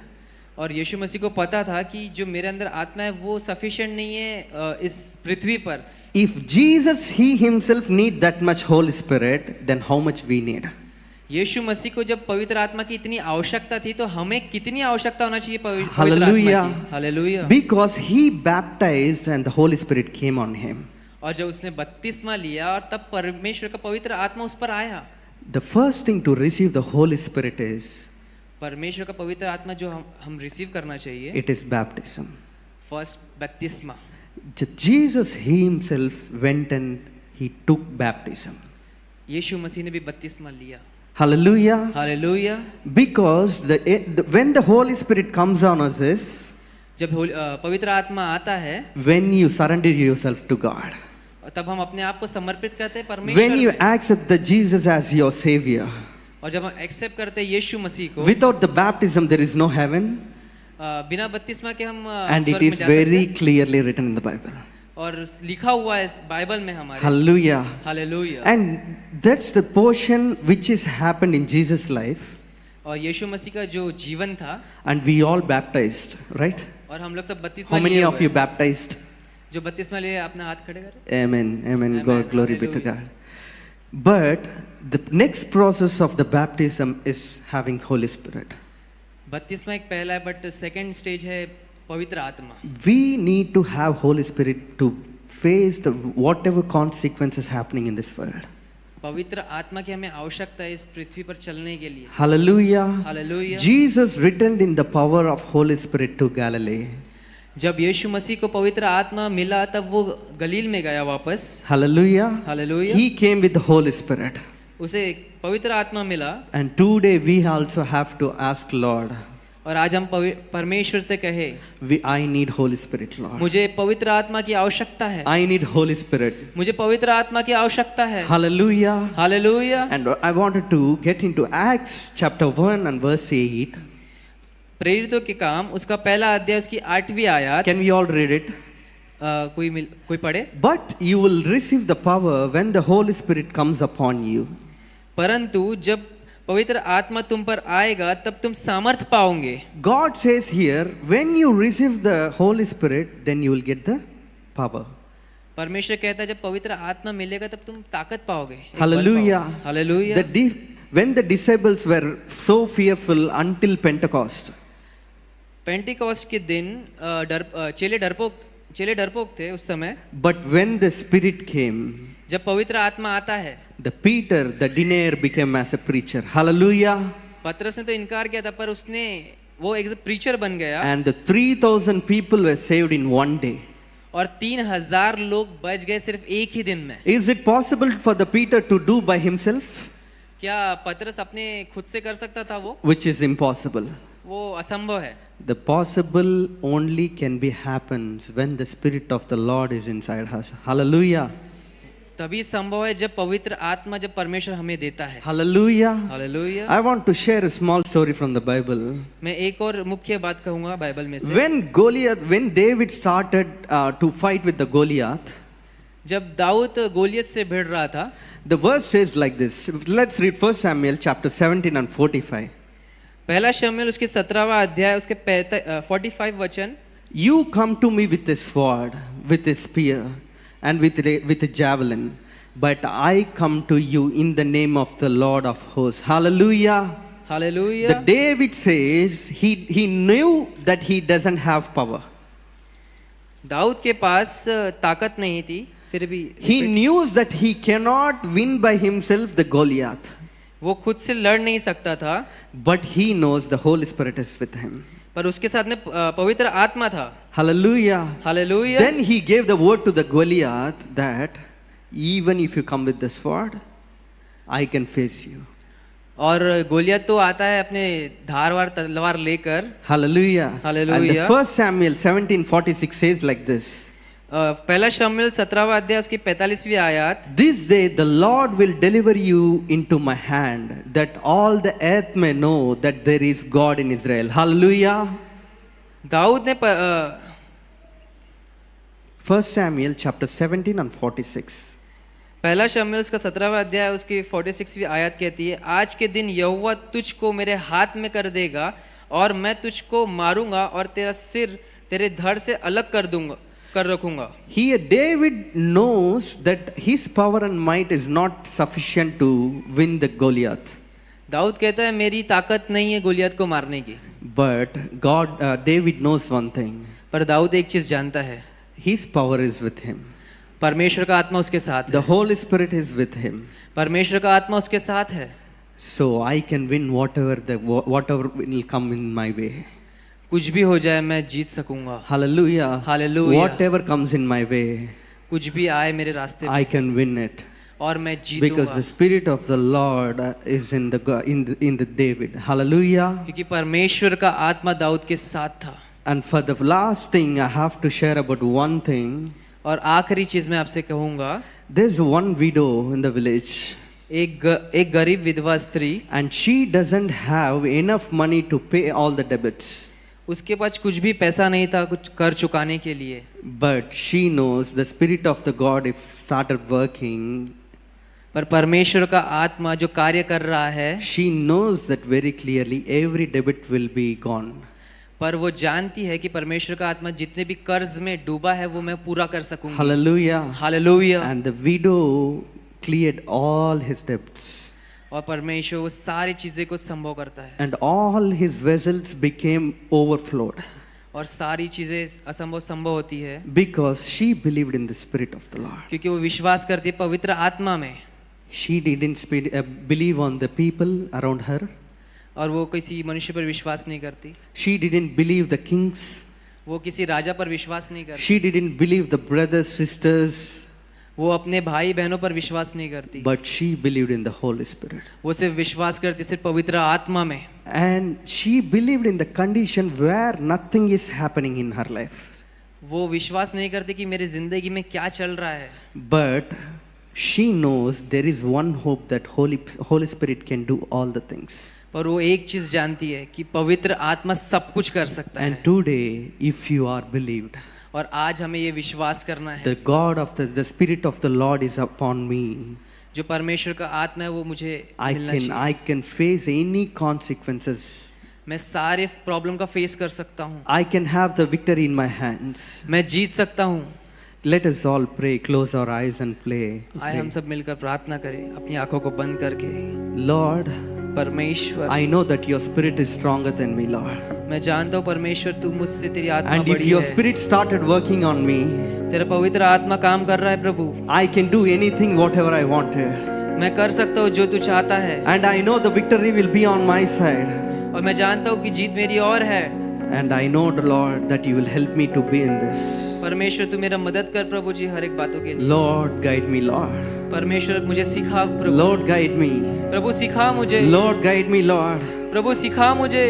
और यीशु मसीह को पता था कि जो मेरे अंदर आत्मा है वो सफिशिएंट नहीं है इस पृथ्वी पर। If Jesus, he himself need that much Holy Spirit, then how much we need? यीशु मसीह को जब पवित्र आत्मा की इतनी आवश्यकता थी तो हमें कितनी आवश्यकता होना चाहिए पवित्र आत्मा Hallelujah. की? Hallelujah. Because he baptized and the Holy Spirit came on him. और जब उसने बपतिस्मा लिया और तब परमेश्वर का पवित्र आत्मा उस पर आया। The first thing to receive the Holy Spirit is, परमेश्वर का पवित्र आत्मा जो हम रिसीव करना चाहिए, it is baptism. फर्स्ट बपतिस्मा। Jesus himself went and he took baptism. यीशु मसीह ने भी बपतिस्मा लिया। Hallelujah. Hallelujah. Because when the Holy Spirit comes on us is जब पवित्र आत्मा आता है, when you surrender yourself to God. तब हम अपने आप को समर्पित करते हैं When परमेश्वर you में। accept the Jesus as your Savior. और जब हम एक्सेप्ट करते हैं यीशु मसीह को, Without the baptism there is no heaven. बिना बपतिस्मा के हम And it स्वर्ग में is जा सकते very हैं। clearly written in the Bible. और लिखा हुआ है बाइबल में हमारे। Hallelujah. Hallelujah. And that's the portion which has happened in Jesus' life. और यीशु मसीह का जो जीवन था, And we all baptized, right? और हम लोग सब बपतिस्मा How many लिए of हुए you हैं। baptized? जो बपतिस्मा लिए अपना हाथ खड़े करें। Amen. Amen. Amen. God, glory be to Hallelujah. God. But the next process of the baptism is having Holy Spirit. बपतिस्मा एक पहला है, बट सेकंड स्टेज है पवित्र आत्मा। We need to have Holy Spirit to face the whatever consequences happening in this world. पवित्र आत्मा की हमें आवश्यकता है इस पृथ्वी पर चलने के लिए। Hallelujah. Hallelujah. Jesus returned in the power of Holy Spirit to Galilee. जब यीशु मसीह को पवित्र आत्मा मिला तब वो गलील में गया वापस। Hallelujah. Hallelujah. He came with the Holy Spirit. उसे पवित्र आत्मा मिला, And today we also have to ask Lord, और आज हम परमेश्वर से कहे, I need Holy Spirit, Lord. मुझे पवित्र आत्मा की आवश्यकता है, I need Holy Spirit. मुझे पवित्र आत्मा की आवश्यकता है। Hallelujah. Hallelujah. And I wanted to get into Acts chapter 1 and verse 8. प्रेरितों के काम उसका पहला अध्याय उसकी 8वीं आयत। Can we all read it? कोई पढ़े? But you will receive the power when the Holy Spirit comes upon you. परंतु जब पवित्र आत्मा तुम पर आएगा तब तुम सामर्थ पाओगे। God says here, when you receive the Holy Spirit, then you will get the power. परमेश्वर कहता है जब पवित्र आत्मा मिलेगा तब तुम ताकत पाओगे। एक बल Hallelujah. पाओगे। Hallelujah. When the disciples were so fearful until Pentecost, Pentecost के दिन चेले डरपोक थे उस समय। but when the Spirit came, जब पवित्र आत्मा आता है, the Peter, the denier, became as a preacher. Hallelujah. पतरस ने तो इनकार किया था पर उसने वो एक प्रीचर बन गया And the 3,000 people were saved in one day. और 3000 लोग बच गए सिर्फ एक ही दिन में। Is it possible for the Peter to do by himself? क्या पतरस अपने खुद से कर सकता था वो? Which is impossible. वो असंभव है। The possible only can be happens when the Spirit of the Lord is inside us. Hallelujah. तभी संभव है जब पवित्र आत्मा जब परमेश्वर हमें देता है। Hallelujah. Hallelujah. I want to share a small story from the Bible. मैं एक और मुख्य बात कहूंगा बाइबल में से। When David started to fight with the Goliath, जब दाऊद गोलियत से भिड़ रहा था, the verse says like this. Let's read 1 Samuel chapter 17 and 45. पहला शमूएल उसके 17वां अध्याय उसके 45 वचन। You come to me with a sword, with a spear, and with a javelin, but I come to you in the name of the Lord of hosts. Hallelujah. Hallelujah. The David says he knew that he doesn't have power. Dawood के पास ताकत नहीं थी, फिर भी He knew that he cannot win by himself the Goliath, वो खुद से लड़ नहीं सकता था, but he knows the Holy Spirit is with him. पर उसके साथ में पवित्र आत्मा था। Hallelujah. Hallelujah. Then he gave the word to the Goliath that even if you come with the sword, I can face you. और गोलियत तो आता है अपने धारवार तलवार लेकर। Hallelujah. Hallelujah. And the 1 Samuel 17:46 says like this. पहला शमूएल 17वां अध्याय उसकी 45वीं आयत। This day the Lord will deliver you into my hand, that all the earth may know that there is God in Israel. Hallelujah. Dawood ने 1 Samuel chapter 17 and 46. पहला शमूएल उसका 17वां अध्याय उसकी 46वीं आयत कहती है, आज के दिन यहोवा तुझको मेरे हाथ में कर देगा और मैं तुझको मारूंगा और तेरा सिर तेरे धड़ से अलग कर रखूंगा। Here David knows that his power and might is not sufficient to win the Goliath. Dawood कहता है मेरी ताकत नहीं है गोलियत को मारने की। But David knows one thing. पर दाऊद एक चीज जानता है, His power is with him. परमेश्वर का आत्मा उसके साथ The है। Holy Spirit is with him. परमेश्वर का आत्मा उसके साथ है। So I can win whatever will come in my way. कुछ भी हो जाए मैं जीत सकूंगा। Hallelujah. Hallelujah. Whatever comes in my way, कुछ भी आए मेरे रास्ते में I can win it. और मैं Because the जीतूंगा, Spirit of the Lord is in the David. Hallelujah. क्योंकि परमेश्वर का आत्मा दाऊद के साथ था। And for the last thing, I have to share about one thing. और आखिरी चीज मैं आपसे कहूंगा, There's one widow in the village, एक गरीब विधवा स्त्री, and she doesn't have enough money to pay all the debits. उसके पास कुछ भी पैसा नहीं था कुछ कर चुकाने के लिए, But she knows the Spirit of the God if started working. पर परमेश्वर का आत्मा जो कार्य कर रहा है, She knows that very clearly every debit will be gone. पर वो जानती है कि परमेश्वर का आत्मा जितने भी कर्ज में डूबा है वो मैं पूरा कर सकूंगी। Hallelujah. Hallelujah. And the widow cleared all his debts. और परमेश्वर वो सारी चीजें को संभव करता है And all his vessels became overflowed और सारी चीजें असंभव संभव होती है because she believed in the Spirit of the Lord. क्योंकि वो विश्वास करती है पवित्र आत्मा में। She didn't believe on the people around her. और वो किसी मनुष्य पर विश्वास नहीं करती, She didn't believe the kings. वो किसी राजा पर विश्वास नहीं करती, She didn't believe the brothers, sisters. वो अपने भाई बहनों पर विश्वास नहीं करती, but she believed in the Holy Spirit. वो सिर्फ विश्वास करती सिर्फ पवित्र आत्मा में। And she believed in the condition where nothing is happening in her life. वो विश्वास नहीं करती कि मेरी जिंदगी में क्या चल रहा है, But she knows there is one hope that Holy Spirit can do all the things. पर वो एक चीज जानती है कि पवित्र आत्मा सब कुछ कर सकता And है। today, if you are believed, और आज हमें ये विश्वास करना है, the God of the Spirit of the Lord is upon me. जो परमेश्वर का आत्मा है वो मुझे मिलना चाहिए। I can face any consequences. मैं सारे प्रॉब्लम का फेस कर सकता हूँ, I can have the victory in my hands. मैं जीत सकता हूँ। Let us all pray, close our eyes and play. आए हम सब मिलकर प्रार्थना करें अपनी आंखों को बंद करके। Lord, परमेश्वर, I know that your Spirit is stronger than me, Lord. मैं जानता हूँ परमेश्वर तू मुझसे तेरी आत्मा And if बड़ी your है, Spirit started working on me, तेरा पवित्र आत्मा काम कर रहा है प्रभु। I can do anything, whatever I wanted. मैं कर सकता हूँ जो तू चाहता है, And I know the victory will be on my side. और मैं जानता हूँ कि जीत मेरी और है। And I know, the Lord, that you will help me to be in this. परमेश्वर तू मेरा मदद कर प्रभु जी हर एक बातों के लिए। Lord, guide me, Lord. परमेश्वर मुझे सिखा प्रभु, Lord, guide me. प्रभु सिखा मुझे, Lord, guide me, Lord. प्रभु सिखा मुझे।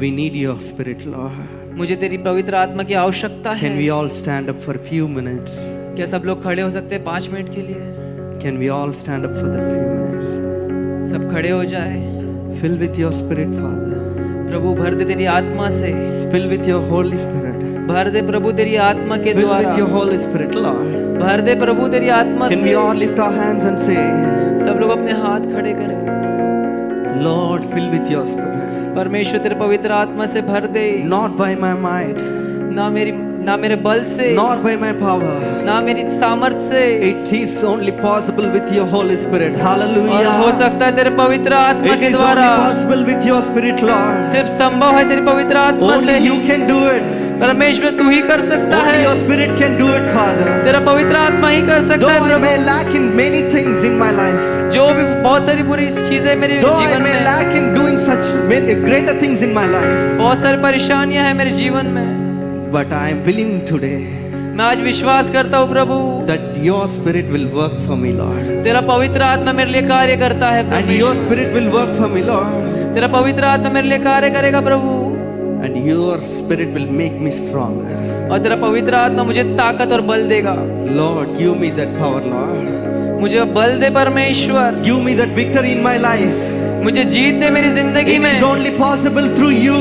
We need your Spirit, Lord. मुझे तेरी पवित्र आत्मा की आवश्यकता है। Can we all stand up for a few minutes? क्या सब लोग खड़े हो सकते हैं 5 मिनट के लिए? Can we all stand up for the few minutes? सब खड़े हो जाए। Fill with your Spirit, Father. प्रभु भर दे तेरी आत्मा से, Fill with your Holy Spirit. भर दे प्रभु तेरी आत्मा के Fill द्वारा, with your Holy Spirit, Lord. भर दे प्रभु तेरी आत्मा Can we से। all lift our hands and say, सब लोग अपने हाथ खड़े करें। Lord, fill with your Spirit. परमेश्वर तेरे पवित्र आत्मा से भर दे, Not by my might, ना मेरे बल से, nor by my power. ना मेरी सामर्थ से, It is only possible with your Holy Spirit. और हो Hallelujah. सकता है तेरे पवित्र आत्मा It के is only द्वारा। possible with your Spirit, Lord. सिर्फ संभव है तेरी पवित्र आत्मा से Only he. you can do it. परमेश्वर तू ही कर सकता Only है, your Spirit can do it, Father. तेरा पवित्र आत्मा ही कर सकता Though है I Prabhu. may lack in many things in my life, जो भी बहुत सारी बुरी चीजें मेरे though I जीवन may में, lack in doing such many greater things in my life, बहुत सारी परेशानियां हैं मेरे जीवन में, but I am believing today मैं आज विश्वास करता हूँ प्रभु that your Spirit will work for me, Lord. तेरा पवित्र आत्मा मेरे लिए कार्य करता है And Prabhu. your Spirit will work for me, Lord. तेरा पवित्र आत्मा मेरे लिए कार्य करेगा प्रभु, And your Spirit will make me stronger. और तेरा पवित्र आत्मा मुझे ताकत और बल देगा। Lord, give me that power, Lord. मुझे बल दे परमेश्वर, Give me that victory in my life. मुझे जीत दे मेरी जिंदगी It में, is only possible through you.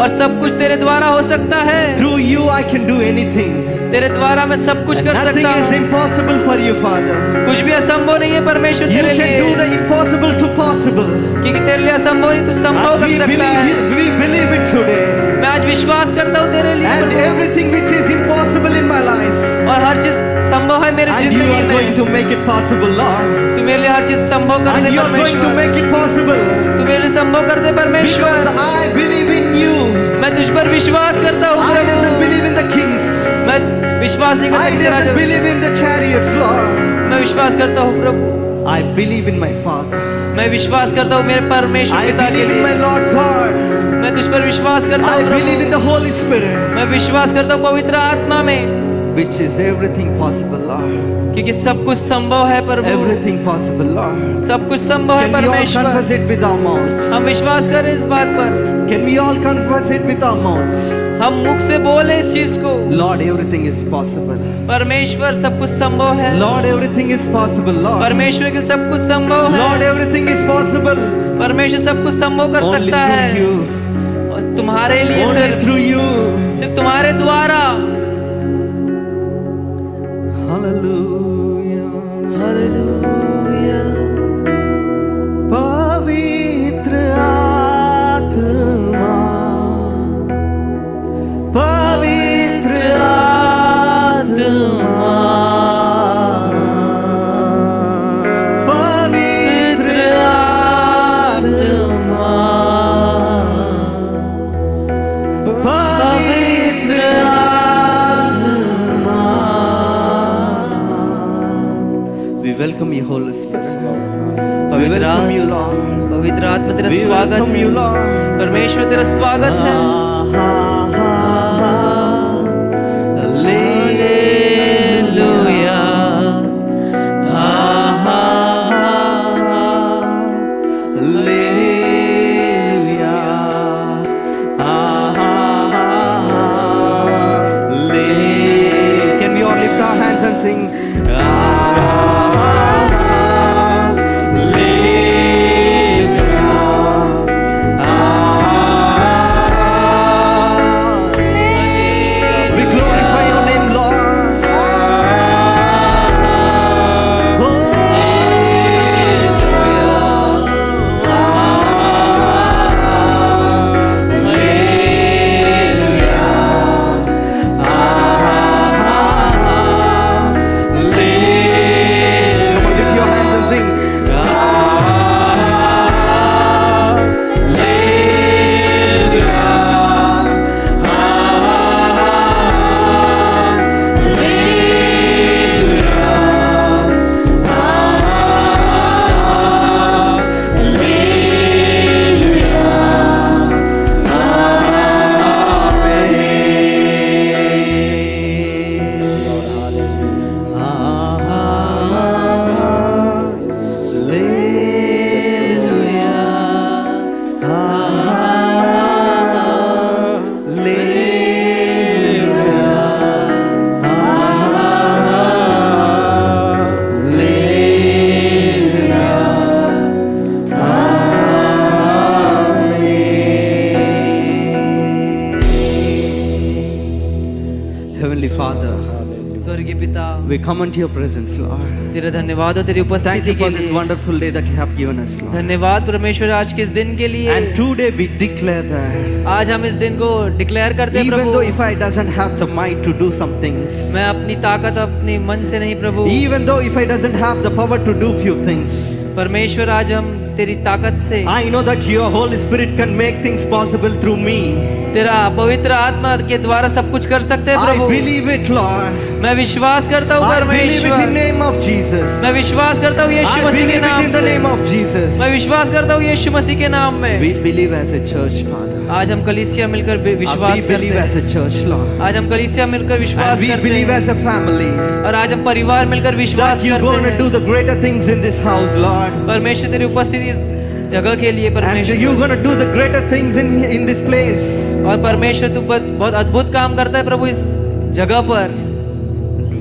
और सब कुछ तेरे द्वारा हो सकता है। Through you I can do anything. तेरे द्वारा मैं सब कुछ कर Nothing सकता is हूँ, impossible for you, Father. कुछ भी असंभव नहीं है परमेश्वर You तेरे can do लिए, the impossible to possible. क्योंकि तेरे लिए असंभव नहीं तू संभव And कर सकता है। we believe it today. मैं आज विश्वास करता हूँ तेरे लिए And Prabhu, everything which is impossible in my life, और हर चीज संभव है मेरी and you जिंदगी are going में। to make it possible, Lord. तू मेरे लिए हर चीज संभव कर And they you are going to परमेश्वर, make it possible. तू मेरे लिए संभव कर दे Because परमेश्वर। I believe in you. मैं तुझ पर विश्वास करता हूँ I doesn't Prabhu, believe in the kings. मैं विश्वास नहीं I करता किसी doesn't Raja, believe in the chariots, Lord. मैं विश्वास करता हूँ प्रभु, I believe in my Father. मैं विश्वास करता हूँ मेरे परमेश्वर I पिता के believe in my लिए, Lord God. मैं तुझ पर विश्वास करता I हूँ believe in Prabhu, the Holy Spirit, मैं विश्वास करता हूँ पवित्र आत्मा में, which is everything possible, Lord. क्योंकि सब कुछ संभव है प्रभु, Everything possible, Lord. सब कुछ संभव है Can we all परमेश्वर। confess it with our mouths? हम विश्वास करें इस बात पर, Can we all confess it with our mouths? हम मुख से बोले इस चीज को, Lord, everything is possible. परमेश्वर सब कुछ संभव है, Lord, everything is possible, Lord. परमेश्वर के लिए सब कुछ संभव Lord, है, everything is possible. परमेश्वर सब कुछ संभव कर Only सकता है, through you. और तुम्हारे लिए Only सिर्फ through you. सिर्फ तुम्हारे द्वारा। Hallelujah. हालेलुया, पवित्र आत्मा, पवित्र आत्मा, पवित्र आत्मा, पवित्र आत्मा. We welcome you, Holy Spirit. We पवित्र welcome you, आत्मा, Lord. पवित्र आत्मा तेरा We स्वागत welcome है, you, Lord. परमेश्वर तेरा स्वागत है। Hallelujah. We come into your presence, Lord. तेरा धन्यवाद हो तेरी Thank उपस्थिति you के for this लिए। wonderful day that you have given us, Lord. धन्यवाद परमेश्वर आज के इस दिन के लिए। And today we declare that आज हम इस दिन को डिक्लेयर करते हैं even Prabhu. though if I doesn't have the might to do some things, मैं अपनी ताकत अपने मन से नहीं प्रभु। even though if I doesn't have the power to do few things, परमेश्वर आज हम तेरी ताकत से, I know that your Holy Spirit can make things possible through me. तेरा पवित्र आत्मा के द्वारा सब कुछ कर सकते हैं I Prabhu. believe it, Lord. मैं विश्वास करता हूँ I believe it in परमेश्वर। name of Jesus. मैं विश्वास करता हूँ यीशु I मसीह believe के it नाम in the से। name of Jesus. मैं विश्वास करता हूँ यीशु मसीह के नाम में। We believe as a church, Father. आज हम कलीसिया मिलकर We विश्वास करते believe as हैं। a church, Lord. आज हम कलीसिया मिलकर विश्वास And we करते believe हैं। as a family और आज हम परिवार मिलकर विश्वास that you're करते going to do हैं। the greater things in this house, Lord. परमेश्वर तेरी उपस्थिति इस जगह के लिए And you're परमेश्वर, going to do the greater things in this place. और परमेश्वर तू बहुत अद्भुत काम करता है प्रभु इस जगह पर।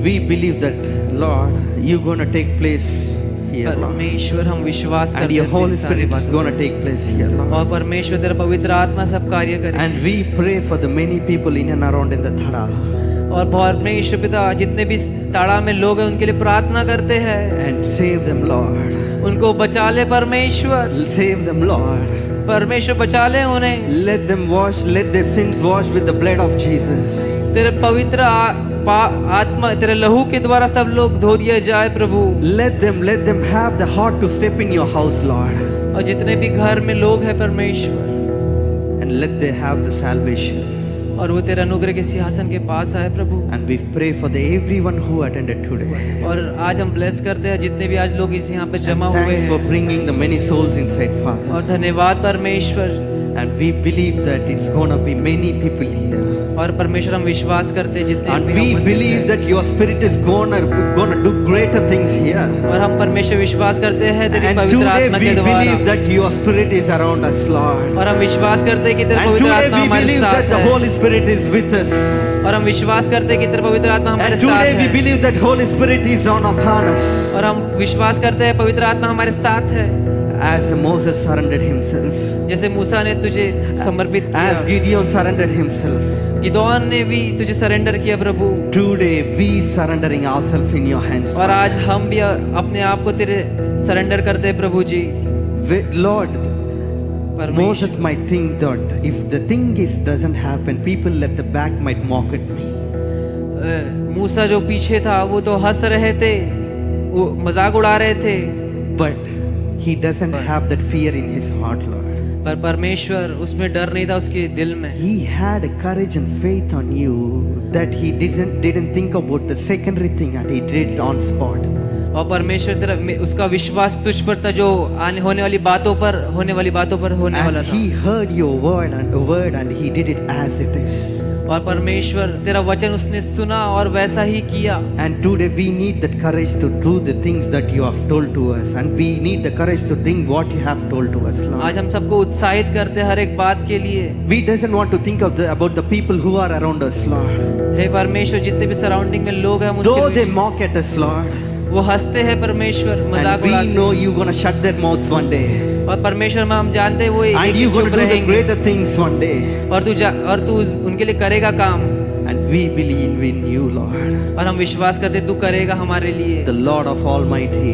We believe that, Lord, you're going to take place here, Lord. परमेश्वर हम विश्वास And करते your हैं Holy तेरी सारी Spirit is बातों going to take place here, Lord. और परमेश्वर तेरा पवित्र आत्मा सब कार्य करे। And we pray for the many people in and around in the Thada. और परमेश्वर पिता जितने भी ताड़ा में लोग हैं उनके लिए प्रार्थना करते हैं। And save them, Lord. उनको बचा ले परमेश्वर, Save them, Lord. परमेश्वर बचा ले उन्हें। Let them wash, let their sins wash with the blood of Jesus. तेरे पवित्र आत्मा तेरे लहू के द्वारा सब लोग धो दिया जाए प्रभु। Let them have the heart to step in your house, Lord. और जितने भी घर में लोग हैं परमेश्वर, And let they have the salvation. और वो तेरे अनुग्रह के सिंहासन के पास आए प्रभु। And we pray for everyone who attended today. और आज हम ब्लेस करते हैं जितने भी आज लोग इस यहाँ पे जमा हुए Thanks for हैं। bringing the many souls inside, Father. और धन्यवाद परमेश्वर। And we believe that it's gonna be many people here. और परमेश्वर हम विश्वास करते हैं जितने And भी we हम उपस्थित believe हैं। that your Spirit is gonna do greater things here. और हम परमेश्वर विश्वास करते हैं तेरी And पवित्र today आत्मा we के believe द्वारा। that your Spirit is around us, Lord. और हम विश्वास करते हैं कि तेरा And पवित्र today आत्मा we हमारे believe that साथ the है। Holy Spirit is with us. और हम विश्वास करते हैं कि तेरा पवित्र आत्मा हमारे And साथ today we है। believe that Holy Spirit is upon us. और हम विश्वास करते हैं पवित्र आत्मा हमारे साथ है। As Moses surrendered himself, जैसे मूसा ने तुझे समर्पित as किया, Gideon surrendered himself, गिदोन ने भी तुझे सरेंडर किया प्रभु। today we surrendering ourselves in your hands, और Father. आज हम भी अपने आप को तेरे सरेंडर करते हैं प्रभु जी। Lord, परमेश्वर Moses might think that if the thing doesn't happen, people at the back might mock at me. मूसा जो पीछे था वो तो हंस रहे थे, वो मजाक उड़ा रहे थे, But he doesn't have that fear in his heart, Lord. पर परमेश्वर उसमें डर नहीं था उसके दिल में। He had a courage and faith on you that he didn't think about the secondary thing and he did it on spot. और परमेश्वर तेरा उसका विश्वास तुझ पर था जो आने होने वाली बातों पर होने वाला And था। he heard your word and he did it as it is. और परमेश्वर तेरा वचन उसने सुना और वैसा ही किया। And today we need that courage to do the things that you have told to us, and we need the courage to think what you have told to us, Lord. आज हम सबको उत्साहित करते हैं हर एक बात के लिए। We doesn't want to think about the people who are around us, Lord. हे परमेश्वर जितने भी सराउंडिंग में लोग हैं हम Though उसके they beach- mock at us, Lord, वो हंसते हैं परमेश्वर, मजाक and we उड़ाते know हैं। you're gonna shut their mouths one day, और परमेश्वर में हम जानते हैं वो एक and दिन you're gonna चुप do the रहेंगे greater things one day. और तू उनके लिए करेगा काम। And we believe in you, Lord, और हम विश्वास करते तू करेगा हमारे लिए, the Lord of Almighty,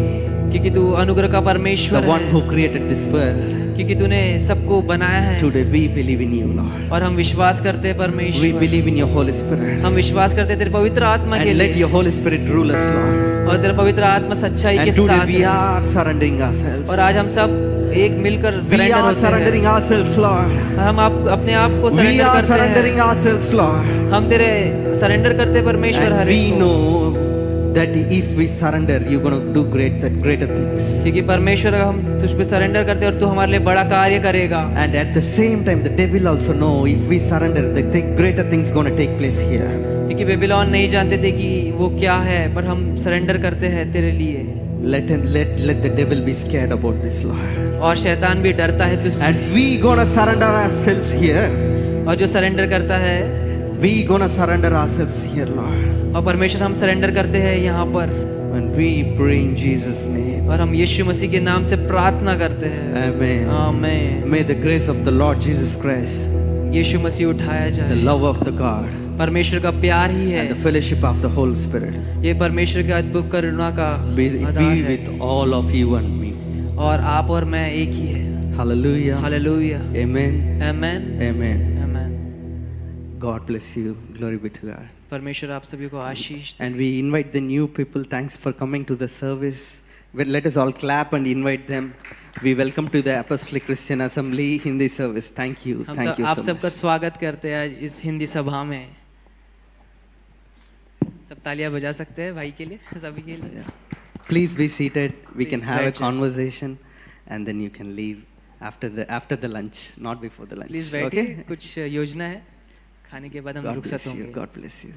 क्योंकि तू अनुग्रह का the परमेश्वर one है, who created this world. क्योंकि तूने सबको बनाया है। Today we believe in you, Lord. और हम विश्वास करते हैं We परमेश्वर, believe in your Holy Spirit. हम विश्वास करते हैं तेरे पवित्र आत्मा के And let लिए, your Holy Spirit rule us, Lord. और तेरा पवित्र आत्मा सच्चाई के And today साथ we है। are surrendering ourselves. और आज हम सब एक मिलकर We सरेंडर are होते हैं। surrendering ourselves, Lord. हम अपने आप को We सरेंडर are करते surrendering हैं। ourselves, Lord. हम तेरे सरेंडर करते हैं परमेश्वर And हर we एक को। know that if we surrender, you're going to do greater things. क्योंकि परमेश्वर हम तुझ पे सरेंडर करते हैं और तू हमारे लिए बड़ा कार्य करेगा। And at the same time, the devil also know if we surrender, greater things going to take place here. क्योंकि बेबीलोन नहीं जानते थे कि वो क्या है, पर हम सरेंडर करते हैं तेरे लिए। Let the devil be scared about this, Lord. और शैतान भी डरता है तुझसे। And we gonna surrender ourselves here. और जो सरेंडर करता है, We gonna surrender ourselves here, Lord. और परमेश्वर हम सरेंडर करते हैं यहाँ पर, And we pray in Jesus' name. और हम यीशु मसीह के नाम से प्रार्थना करते हैं। Amen. आमीन। May the grace of the Lord Jesus Christ, यीशु मसीह उठाया the जाए, love of the God, परमेश्वर का प्यार ही है, and the fellowship of the Holy Spirit ये परमेश्वर के अद्भुत करुणा का be आधार है, with all of you and me. और आप और मैं एक ही है। Hallelujah. Hallelujah, Amen. Amen, Amen. Amen. God bless you. Glory be to God. परमेश्वर आप सभी को आशीष दे। And we invite the new people. Thanks for coming to the service. Well, let us all clap and invite them. We welcome to the Apostolic Christian Assembly Hindi service. Thank you. हम Thank सब you आप so सबका much. स्वागत करते हैं आज इस हिंदी सभा में। सब तालियां बजा सकते हैं भाई के लिए, सभी के लिए। Please be seated. We can Please have a बैठ जाएं। conversation, and then you can leave after the lunch, not before the lunch. Please बैठिए, Okay? कुछ योजना है, खाने के बाद हम God रुखसत bless you. होंगे। God bless you.